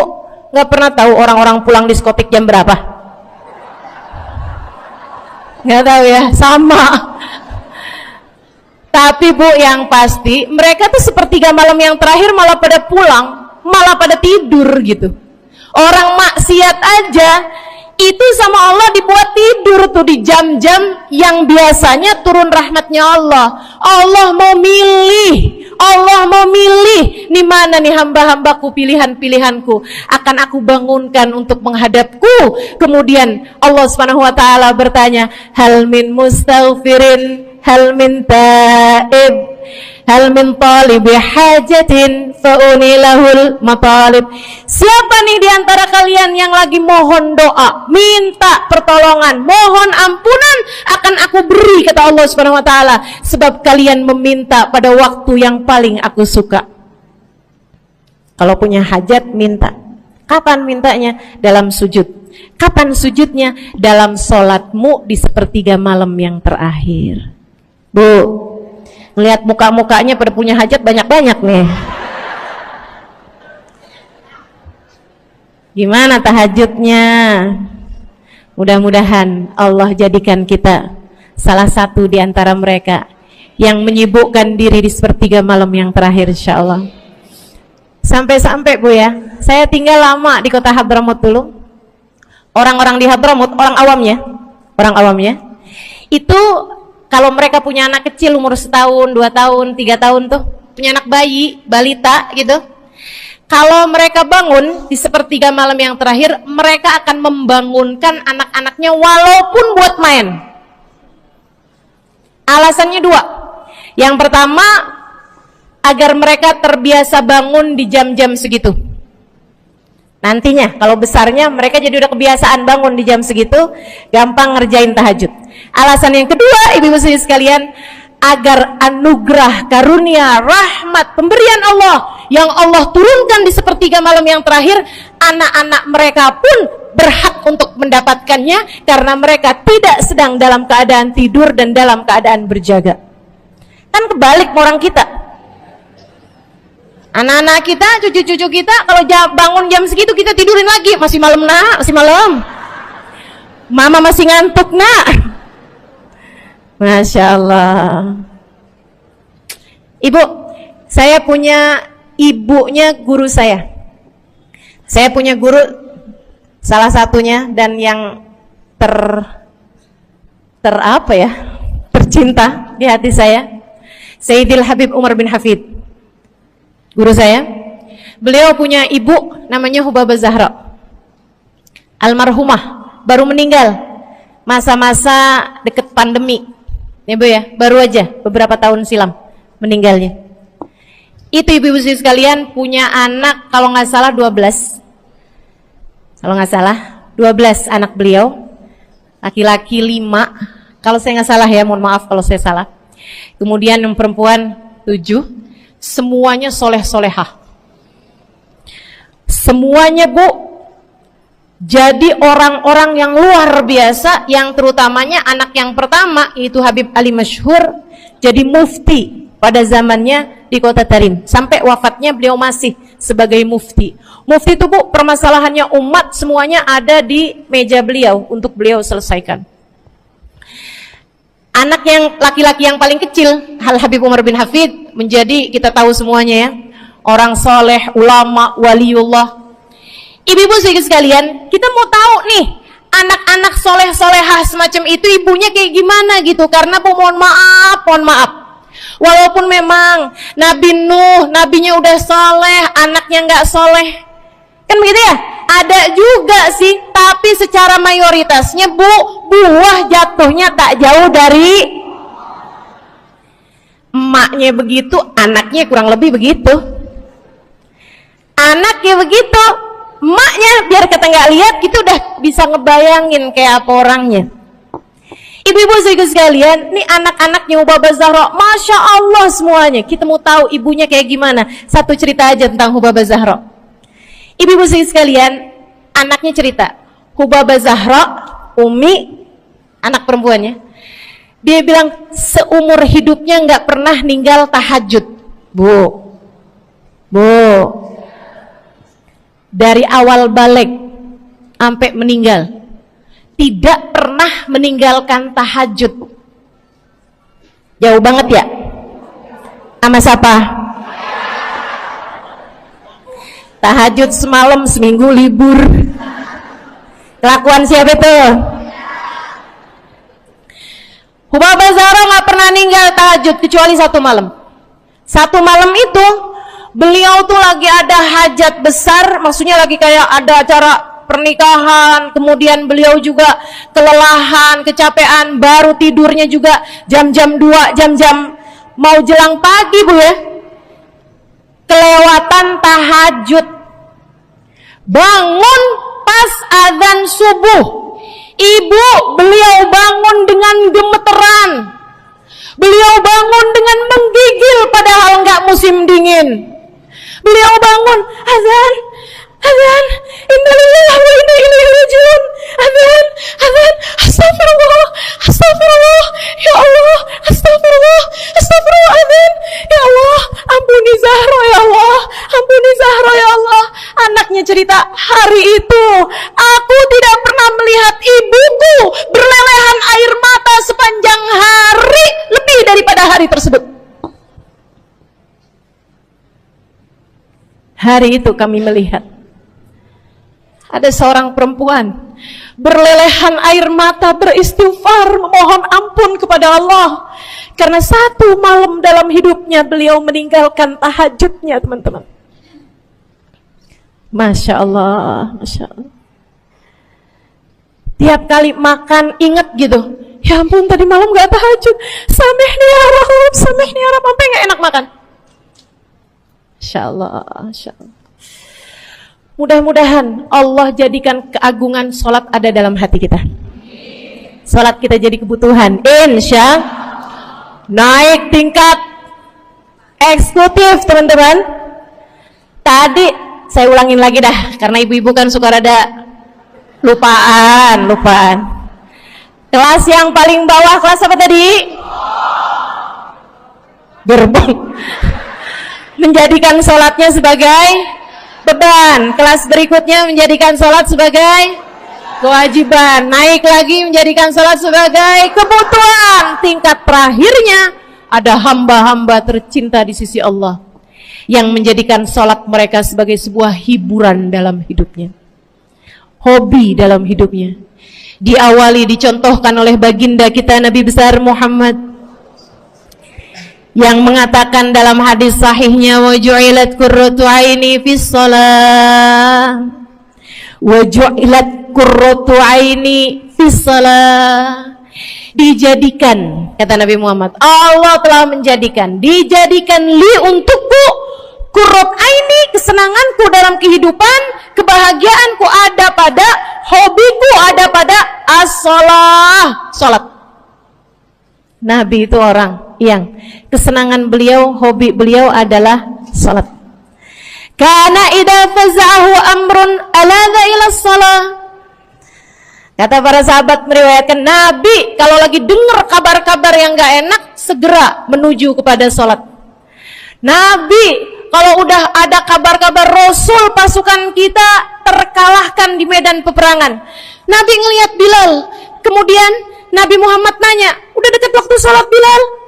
nggak pernah tahu orang-orang pulang diskotik jam berapa? Nggak tahu ya, sama. Tapi Bu, yang pasti mereka tuh sepertiga malam yang terakhir malah pada pulang, malah pada tidur gitu. Orang maksiat aja itu sama Allah dibuat tidur tuh di jam-jam yang biasanya turun rahmatnya Allah. Allah mau milih nih mana nih hamba-hambaku, pilihan-pilihanku akan aku bangunkan untuk menghadapku. Kemudian Allah Subhanahu wa taala bertanya, hal min mustaghfirin, hal min taib, hal min talibi hajatin faunilahul matalib. Siapa nih diantara kalian yang lagi mohon doa, minta pertolongan, mohon ampunan, akan aku beri, kata Allah Subhanahu wa taala, sebab kalian meminta pada waktu yang paling aku suka. Kalau punya hajat minta. Kapan mintanya? Dalam sujud. Kapan sujudnya? Dalam sholatmu di sepertiga malam yang terakhir. Bu, melihat muka-mukanya pada punya hajat banyak-banyak nih. Gimana tahajudnya? Mudah-mudahan Allah jadikan kita salah satu di antara mereka yang menyibukkan diri di sepertiga malam yang terakhir, insyaallah. Sampai-sampai Bu ya, saya tinggal lama di kota Hadramut dulu. Orang-orang di Hadramut, orang awamnya, itu kalau mereka punya anak kecil umur 1 tahun, 2 tahun, 3 tahun tuh, punya anak bayi, balita gitu. Kalau mereka bangun di sepertiga malam yang terakhir, mereka akan membangunkan anak-anaknya walaupun buat main. Alasannya 2. Yang pertama, agar mereka terbiasa bangun di jam-jam segitu. Nantinya kalau besarnya mereka jadi udah kebiasaan bangun di jam segitu, gampang ngerjain tahajud. Alasan yang kedua, ibu-ibu sekalian, agar anugerah, karunia, rahmat, pemberian Allah yang Allah turunkan di sepertiga malam yang terakhir, anak-anak mereka pun berhak untuk mendapatkannya karena mereka tidak sedang dalam keadaan tidur dan dalam keadaan berjaga. Kan kebalik orang kita. Anak-anak kita, cucu-cucu kita kalau bangun jam segitu kita tidurin lagi, masih malam nak, masih malam. Mama masih ngantuk nak. Masya Allah. Ibu, saya punya ibunya guru saya. Saya punya guru salah satunya dan yang tercinta di hati saya, Sayyidil Habib Umar bin Hafid. Guru saya, beliau punya ibu namanya Hubabah Zahra, almarhumah, baru meninggal masa-masa deket pandemi, ya Bu ya, baru aja beberapa tahun silam meninggalnya. Itu ibu-ibu sekalian punya anak kalau nggak salah 12, kalau nggak salah 12 anak beliau, laki-laki 5, kalau saya nggak salah ya, mohon maaf kalau saya salah. Kemudian yang perempuan 7. Semuanya soleh-solehah. Semuanya Bu, jadi orang-orang yang luar biasa, yang terutamanya anak yang pertama, itu Habib Ali Masyhur, jadi mufti pada zamannya di Kota Tarim. Sampai wafatnya beliau masih sebagai mufti. Mufti itu Bu, permasalahannya umat semuanya ada di meja beliau untuk beliau selesaikan. Anak yang laki-laki yang paling kecil, Al Habib Umar bin Hafid, menjadi kita tahu semuanya ya, orang soleh, ulama, waliullah. Ibu-ibu sekalian, kita mau tahu nih, anak-anak soleh-solehah semacam itu ibunya kayak gimana gitu. Karena mohon maaf, walaupun memang Nabi Nuh, nabinya udah soleh, anaknya nggak soleh, kan begitu ya? Ada juga sih, tapi secara mayoritasnya Bu, buah jatuhnya tak jauh dari emaknya begitu, anaknya kurang lebih begitu. Anaknya begitu, emaknya biar kita nggak lihat, kita udah bisa ngebayangin kayak apa orangnya. Ibu-ibu sekalian, ini anak-anaknya Hubabah Zahra, Masya Allah semuanya. Kita mau tahu ibunya kayak gimana. Satu cerita aja tentang Hubabah Zahra. Ibu-ibu sekalian, anaknya cerita, Hubabah Zahra, Umi, anak perempuannya, dia bilang seumur hidupnya nggak pernah ninggal tahajud. Bu, dari awal balik sampai meninggal, tidak pernah meninggalkan tahajud. Jauh banget ya? Sama siapa? Tahajud semalam, seminggu libur. Kelakuan siapa itu? Hubabah Zahra nggak pernah ninggal tahajud kecuali satu malam. Satu malam itu beliau tuh lagi ada hajat besar, maksudnya lagi kayak ada acara pernikahan, kemudian beliau juga kelelahan, kecapean, baru tidurnya juga jam-jam 2, jam-jam mau jelang pagi Bu ya. Kelewatan tahajud. Bangun pas azan subuh. Ibu, beliau bangun dengan gemeteran. Beliau bangun dengan menggigil padahal nggak musim dingin. Beliau bangun, azan, innalillahi wa inna ilaihi raji'un. Azan, astagfirullah, ya Allah, astagfirullah, azan, ya Allah, ampuni Zahra ya Allah, ampuni Zahra ya Allah. Anaknya cerita, hari itu aku tidak pernah melihat ibuku berlelehan air mata sepanjang hari lebih daripada hari tersebut. Hari itu kami melihat ada seorang perempuan berlelehan air mata, beristighfar, memohon ampun kepada Allah karena satu malam dalam hidupnya beliau meninggalkan tahajudnya, teman-teman. Masya Allah, Masya Allah. Tiap kali makan ingat gitu, ya ampun tadi malam gak tahajud, samehni ya Rabb, samehni ya Rabb, sampai gak enak makan. Masya Allah, Masya Allah. Mudah-mudahan Allah jadikan keagungan sholat ada dalam hati kita. Sholat kita jadi kebutuhan, insya naik tingkat eksekutif, teman-teman. Tadi saya ulangin lagi dah, karena ibu-ibu kan suka rada lupaan. Kelas yang paling bawah, kelas apa tadi? Gerbong. Menjadikan sholatnya sebagai beban. Kelas berikutnya menjadikan sholat sebagai kewajiban. Naik lagi menjadikan sholat sebagai kebutuhan. Tingkat terakhirnya ada hamba-hamba tercinta di sisi Allah yang menjadikan sholat mereka sebagai sebuah hiburan dalam hidupnya, hobi dalam hidupnya. Diawali, dicontohkan oleh baginda kita Nabi besar Muhammad yang mengatakan dalam hadis sahihnya, wa ju'ilat qurratu aini fis shalah, wa ju'ilat qurratu aini fis shalah. Dijadikan, kata Nabi Muhammad, Allah telah menjadikan, dijadikan li untukku qurrat aini, kesenanganku dalam kehidupan, kebahagiaanku ada pada, hobiku ada pada as-shalah, salat. Nabi itu orang yang kesenangan beliau, hobi beliau adalah salat. Kana idza faza'ahu amrun alada ila shalah. Kata para sahabat meriwayatkan, Nabi kalau lagi dengar kabar-kabar yang gak enak segera menuju kepada sholat. Nabi kalau udah ada kabar-kabar Rasul pasukan kita terkalahkan di medan peperangan, Nabi ngelihat Bilal. Kemudian Nabi Muhammad nanya, udah dekat waktu sholat Bilal?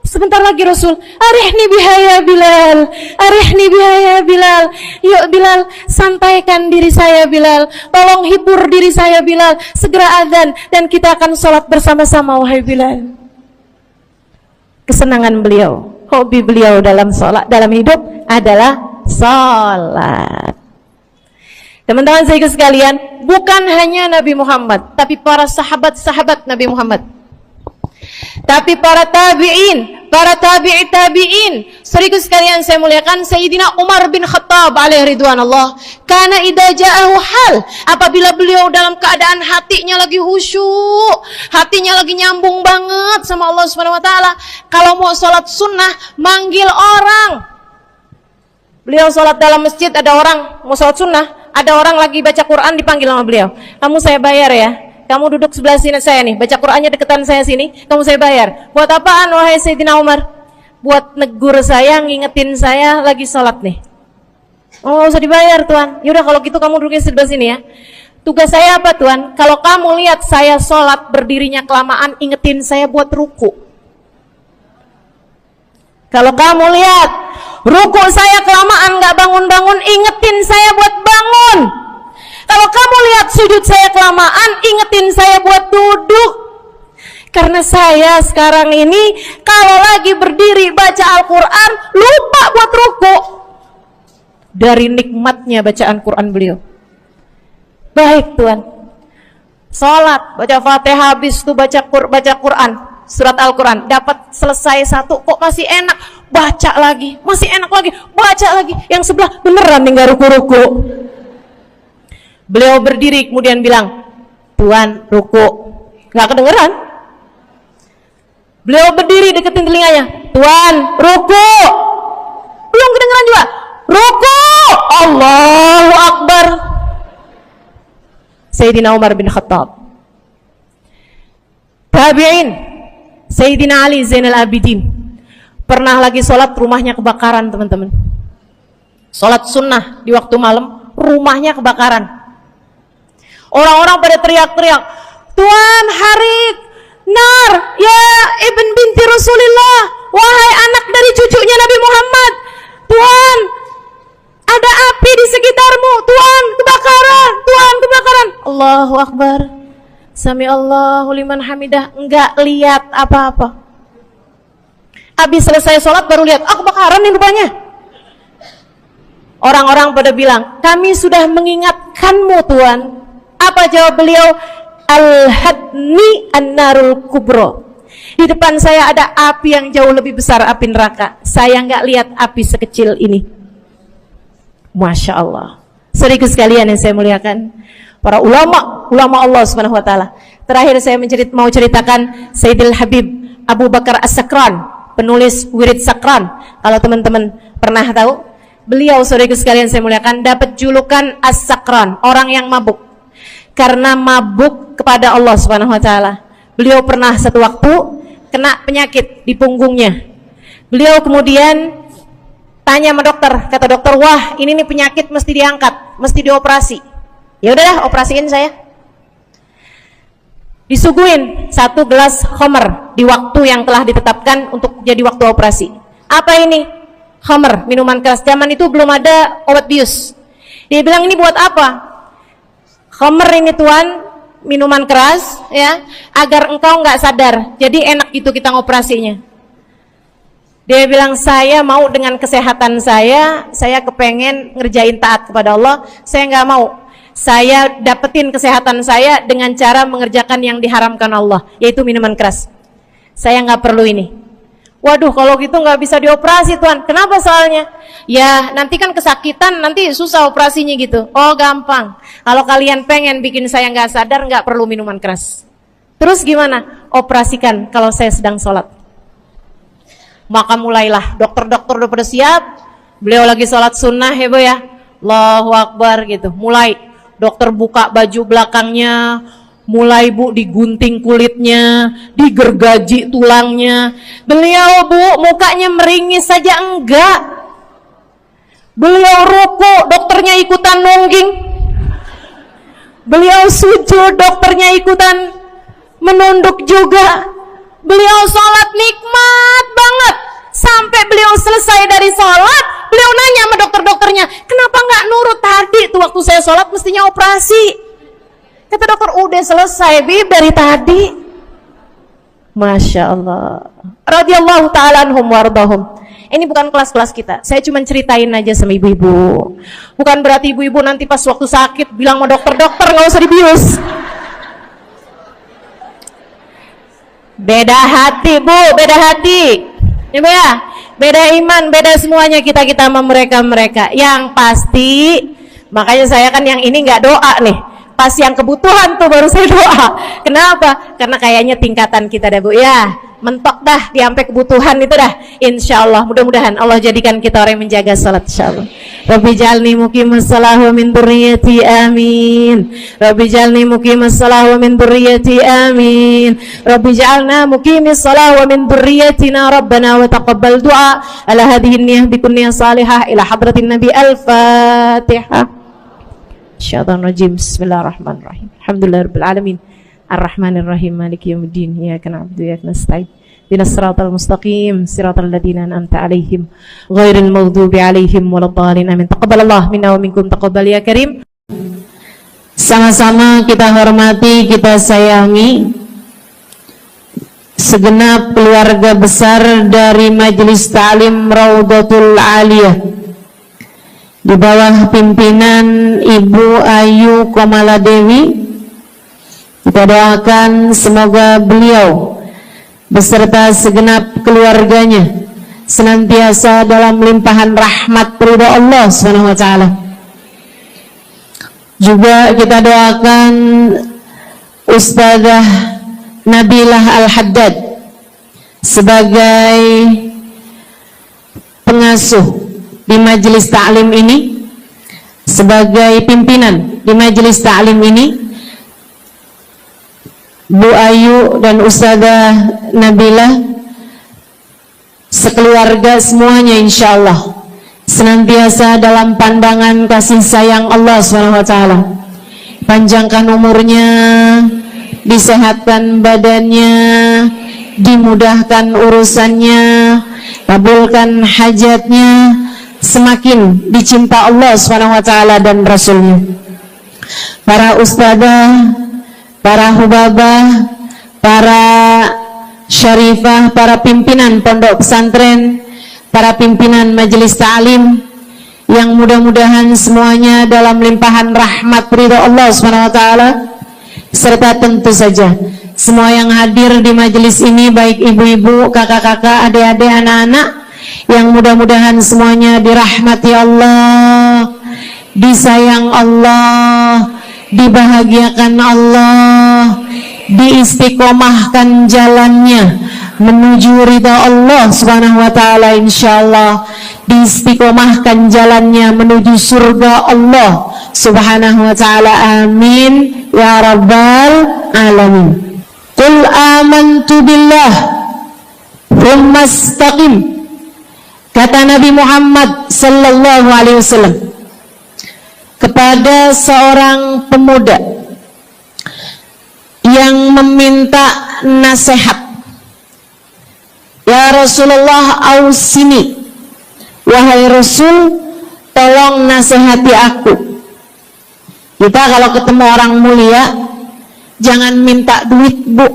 Sebentar lagi Rasul, arihni bihaya Bilal, arihni bihaya Bilal. Yuk Bilal, sampaikan diri saya Bilal, tolong hibur diri saya Bilal. Segera azan dan kita akan sholat bersama-sama wahai Bilal. Kesenangan beliau, hobi beliau dalam sholat, dalam hidup adalah sholat. Teman-teman saya sekalian, bukan hanya Nabi Muhammad, tapi para sahabat-sahabat Nabi Muhammad, tapi para tabi'in, para tabi'i tabi'in. Saudaraku sekalian saya muliakan, Sayyidina Umar bin Khattab alaihi ridwanullah, karena idza ja'ahu hal, apabila beliau dalam keadaan hatinya lagi khusyuk, hatinya lagi nyambung banget sama Allah Subhanahu wa taala, kalau mau sholat sunnah manggil orang. Beliau sholat dalam masjid, ada orang mau sholat sunnah, ada orang lagi baca Quran, dipanggil sama beliau. Kamu saya bayar ya, kamu duduk sebelah sini saya nih, baca Qurannya deketan saya sini, kamu saya bayar. Buat apaan wahai Sayyidina Umar? Buat negur saya, ngingetin saya lagi sholat nih. Oh nggak usah dibayar Tuan. Yaudah kalau gitu kamu duduknya sebelah sini ya. Tugas saya apa Tuan? Kalau kamu lihat saya sholat berdirinya kelamaan, ingetin saya buat ruku. Kalau kamu lihat ruku saya kelamaan nggak bangun-bangun, ingetin saya buat bangun. Kalau kamu lihat sujud saya kelamaan, ingetin saya buat duduk. Karena saya sekarang ini kalau lagi berdiri baca Al-Quran lupa buat ruku. Dari nikmatnya bacaan Quran beliau. Baik Tuan, sholat, baca Fatihah, habis itu baca Quran, surat Al-Quran, dapat selesai satu, kok masih enak, baca lagi, masih enak lagi, baca lagi. Yang sebelah beneran nih gak ruku-ruku. Beliau berdiri kemudian bilang, Tuan ruku, gak kedengeran. Beliau berdiri deketin telinganya, Tuan ruku, belum kedengeran juga. Ruku, Allahu Akbar. Sayyidina Umar bin Khattab. Tabi'in, Sayyidina Ali Zainal Abidin. Pernah lagi sholat, rumahnya kebakaran teman-teman. Sholat sunnah di waktu malam, rumahnya kebakaran. Orang-orang pada teriak-teriak, Tuan Harik, nar, ya ibn binti Rasulillah, wahai anak dari cucunya Nabi Muhammad. Tuan, ada api di sekitarmu. Tuan, kebakaran. Tuan, kebakaran. Allahu Akbar. Sami Allahu liman hamidah. Enggak lihat apa-apa. Habis selesai sholat baru lihat, kebakaran nih rupanya. Orang-orang pada bilang, kami sudah mengingatkanmu Tuan. Apa jawab beliau? Al-hadni an-narul kubro. Di depan saya ada api yang jauh lebih besar, api neraka. Saya nggak lihat api sekecil ini. Masya Allah. saudaraku sekalian yang saya muliakan, para ulama Allah Subhanahu wa taala. Terakhir saya mau ceritakan Sayyidil Habib Abu Bakar As-Sakran, penulis Wirid Sakran. Kalau teman-teman pernah tahu, beliau saudaraku sekalian saya muliakan dapat julukan As-Sakran, orang yang mabuk. Karena mabuk kepada Allah Subhanahu wa taala. Beliau pernah satu waktu kena penyakit di punggungnya. Beliau kemudian tanya sama dokter, kata dokter, "Wah, ini nih penyakit mesti diangkat, mesti dioperasi." Ya udahlah, operasiin saya. Disuguhin 1 gelas khamr di waktu yang telah ditetapkan untuk jadi waktu operasi. Apa ini? Khamr, minuman keras. Zaman itu belum ada obat bius. Dia bilang, "Ini buat apa?" "Khamr ini tuan, minuman keras ya, agar engkau nggak sadar. Jadi enak gitu kita ngoperasinya." Dia bilang, "Saya mau dengan kesehatan saya kepengen ngerjain taat kepada Allah. Saya nggak mau. Saya dapetin kesehatan saya dengan cara mengerjakan yang diharamkan Allah, yaitu minuman keras. Saya nggak perlu ini." "Waduh, kalau gitu nggak bisa dioperasi tuan." "Kenapa soalnya?" "Ya nanti kan kesakitan, nanti susah operasinya gitu." "Oh gampang, kalau kalian pengen bikin saya nggak sadar, nggak perlu minuman keras." "Terus gimana?" "Operasikan kalau saya sedang sholat." Maka mulailah dokter-dokter udah pada siap. Beliau lagi sholat sunnah ya Bu ya, Allahu Akbar gitu. Mulai dokter buka baju belakangnya, mulai Bu digunting kulitnya, digergaji tulangnya. Beliau Bu mukanya meringis saja enggak. Beliau ruku, dokternya ikutan nungging. Beliau sujud, dokternya ikutan menunduk juga. Beliau sholat nikmat banget. Sampai beliau selesai dari sholat, beliau nanya sama dokter-dokternya, "Kenapa nggak nurut tadi tuh waktu saya sholat mestinya operasi?" Kata dokter, "Udah selesai Bib dari tadi." Masya Allah. Radhiyallahu ta'ala anhum wardahum. Ini bukan kelas-kelas kita. Saya cuma ceritain aja sama ibu-ibu. Bukan berarti ibu-ibu nanti pas waktu sakit bilang sama dokter-dokter nggak usah dibius. Beda hati Bu, beda hati. Ya, beda iman, beda semuanya kita sama mereka. Yang pasti, makanya saya kan yang ini nggak doa nih. Pas yang kebutuhan tuh baru saya doa. Kenapa? Karena kayaknya tingkatan kita dah Bu ya, mentok dah di sampai kebutuhan itu dah. Insya Allah, mudah-mudahan Allah jadikan kita orang yang menjaga salat insya Allah. Rabbi jalni muqimas salah wa min dzurriyyati amin. Rabbi jalni muqimas salah wa min dzurriyyati amin. Rabbi jalna muqimis salah wa min dzurriyyatina rabbana wa taqabbal du'a ala hadhihi niyyah bi kunniyah salihah ila hadratin nabi al-fatihah. Syaitanirrajim. Bismillahirrahmanirrahim. Alhamdulillahirabbil alamin. Arrahmanirrahim. Maliki yaumiddin. Iyyaka na'budu wa iyyaka nasta'in. Ihdinas siratal mustaqim, siratal ladzina an'amta 'alaihim, ghairil maghdubi 'alaihim waladdallin. Amin. Taqabbalallahu minna wa minkum, taqabbal ya karim. Sama-sama kita hormati, kita sayangi segenap keluarga besar dari Majelis Ta'lim Raudhatul Aliyah di bawah pimpinan Ibu Ayu Komaladewi. Kita doakan semoga beliau beserta segenap keluarganya senantiasa dalam limpahan rahmat ridha Allah Subhanahu wa taala. Juga kita doakan Ustazah Nabilah Al-Haddad sebagai pengasuh di majelis ta'lim ini, sebagai pimpinan di majelis ta'lim ini, Bu Ayu dan Ustazah Nabilah sekeluarga semuanya insyaallah senantiasa dalam pandangan kasih sayang Allah SWT. Panjangkan umurnya, disehatkan badannya, dimudahkan urusannya, kabulkan hajatnya, semakin dicinta Allah SWT dan Rasulnya. Para ustadzah, para hubabah, para syarifah, para pimpinan pondok pesantren, para pimpinan majelis ta'lim, yang mudah-mudahan semuanya dalam limpahan rahmat ridha Allah SWT, serta tentu saja semua yang hadir di majelis ini, baik ibu-ibu, kakak-kakak, adik-adik, anak-anak, yang mudah-mudahan semuanya dirahmati Allah, disayang Allah, dibahagiakan Allah, diistiqomahkan jalannya menuju ridha Allah Subhanahu wa taala, insyaallah diistiqomahkan jalannya menuju surga Allah Subhanahu wa taala. Amin ya rabbal alamin. Qul amantu billah tsumma istaqim, kata Nabi Muhammad sallallahu alaihi wasallam kepada seorang pemuda yang meminta nasihat, ya Rasulullah ausini, wahai Rasul tolong nasihati aku. Kita kalau ketemu orang mulia jangan minta duit, Bu.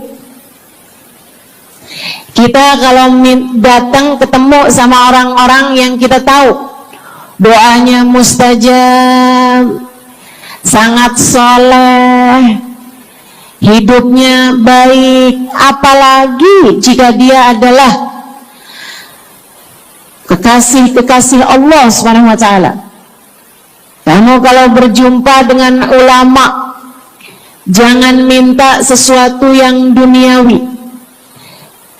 Kita kalau datang ketemu sama orang-orang yang kita tahu doanya mustajab, sangat soleh, hidupnya baik, apalagi jika dia adalah kekasih Allah Subhanahu wa taala. Kamu kalau berjumpa dengan ulama jangan minta sesuatu yang duniawi.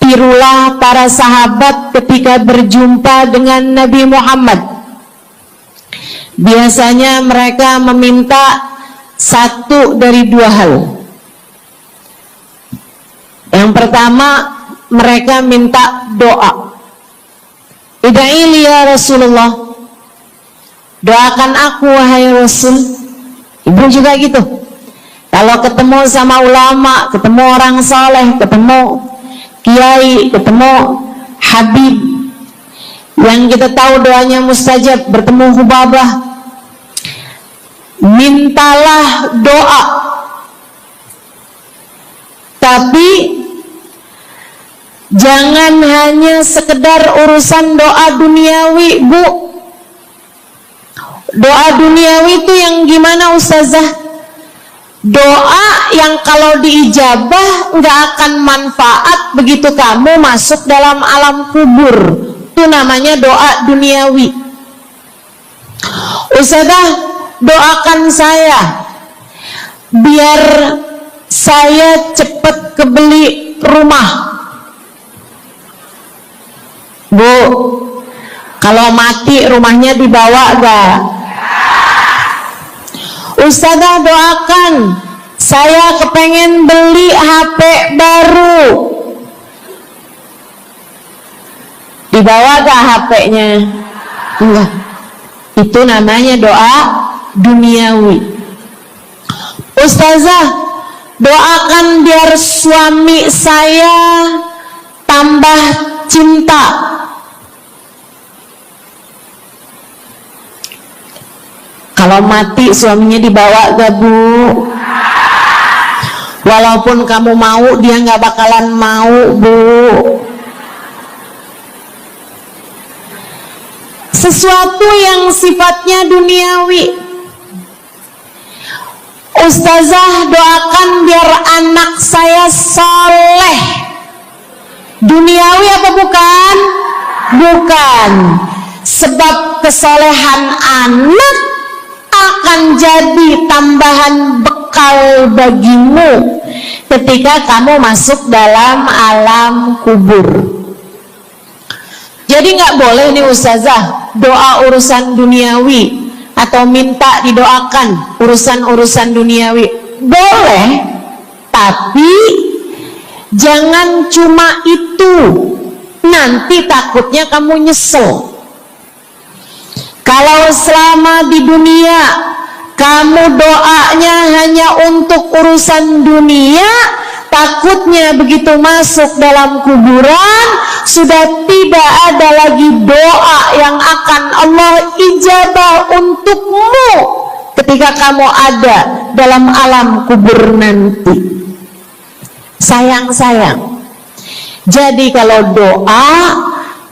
Tirulah para sahabat ketika berjumpa dengan Nabi Muhammad. Biasanya mereka meminta satu dari dua hal. Yang pertama, mereka minta doa. Ida'ili ya Rasulullah, doakan aku wahai Rasul. Ibu juga gitu. Kalau ketemu sama ulama, ketemu orang saleh, ketemu kiai, ketemu habib yang kita tahu doanya mustajab, bertemu Hubabah, mintalah doa. Tapi jangan hanya sekedar urusan doa duniawi, Bu. Doa duniawi itu yang gimana, Ustazah? Doa yang kalau diijabah nggak akan manfaat begitu kamu masuk dalam alam kubur. Itu namanya doa duniawi. Ustazah, doakan saya biar saya cepat kebeli rumah. Bu, kalau mati rumahnya dibawa gak? Ustazah, doakan saya kepengen beli HP baru. Dibawa gak HP-nya? Enggak. Itu namanya doa duniawi. Ustazah, doakan biar suami saya tambah cinta. Kalau mati suaminya dibawa gak, Bu? Walaupun kamu mau, dia gak bakalan mau, Bu. Sesuatu yang sifatnya duniawi. Ustazah, doakan biar anak saya soleh. Duniawi apa bukan? Bukan. Sebab kesolehan anak akan jadi tambahan bekal bagimu ketika kamu masuk dalam alam kubur. Jadi nggak boleh nih Ustazah doa urusan duniawi atau minta didoakan urusan-urusan duniawi. Boleh, tapi jangan cuma itu, nanti takutnya kamu nyesel. Kalau selama di dunia kamu doanya hanya untuk urusan dunia, takutnya begitu masuk dalam kuburan sudah tidak ada lagi doa yang akan Allah ijabah untukmu ketika kamu ada dalam alam kubur nanti. Sayang-sayang. Jadi kalau doa,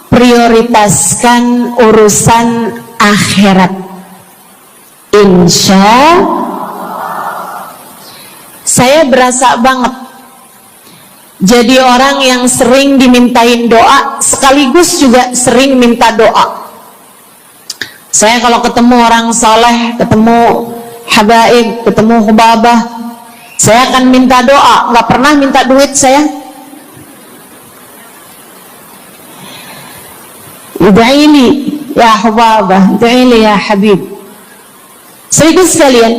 prioritaskan urusan akhirat. Insya saya berasa banget jadi orang yang sering dimintain doa sekaligus juga sering minta doa. Saya kalau ketemu orang soleh, ketemu habaib, ketemu hubabah, saya akan minta doa, nggak pernah minta duit saya. Ida'ili ya hubabah, ida'ili ya habib. Saudara sekalian,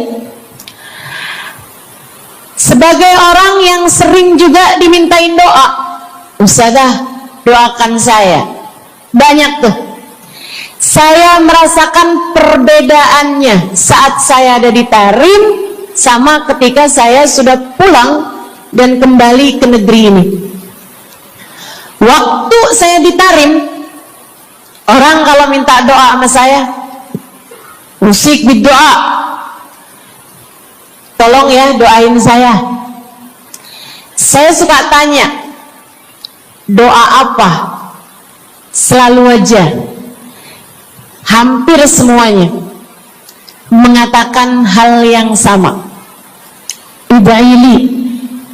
sebagai orang yang sering juga dimintain doa, Ustazah doakan saya, banyak tuh. Saya merasakan perbedaannya saat saya ada di Tarim sama ketika saya sudah pulang dan kembali ke negeri ini. Waktu saya di Tarim, orang kalau minta doa sama saya, musik berdoa, tolong ya doain saya. Saya suka tanya, doa apa? Selalu aja hampir semuanya mengatakan hal yang sama. Ida'ili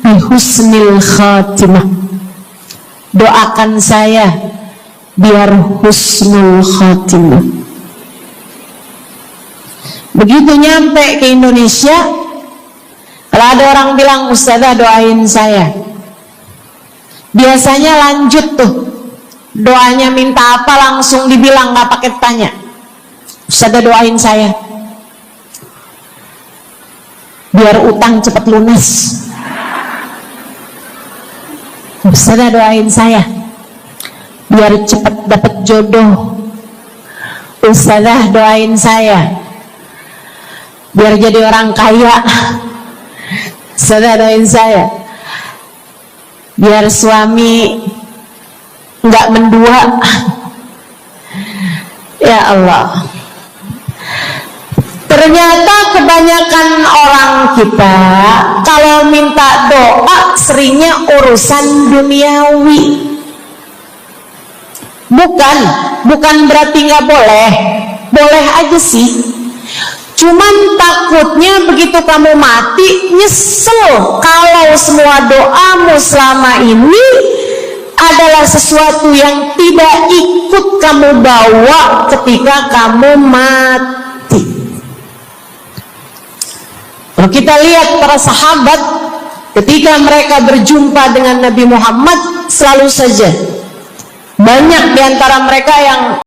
bihusnil khatimah. Doakan saya biar husnul khatimah. Begitu nyampe ke Indonesia, kalau ada orang bilang, Ustazah doain saya, biasanya lanjut tuh, doanya minta apa langsung dibilang, nggak pakai tanya. Ustazah doain saya biar utang cepat lunas. Ustazah doain saya biar cepat dapat jodoh. Ustazah doain saya biar jadi orang kaya. Ustazah doain saya biar suami nggak mendua. Ya Allah, ternyata kebanyakan orang kita kalau minta doa seringnya urusan duniawi. Bukan berarti nggak boleh, boleh aja sih. Cuman takutnya begitu kamu mati nyesel kalau semua doamu selama ini adalah sesuatu yang tidak ikut kamu bawa ketika kamu mati. Kalau kita lihat para sahabat ketika mereka berjumpa dengan Nabi Muhammad, selalu saja banyak di antara mereka yang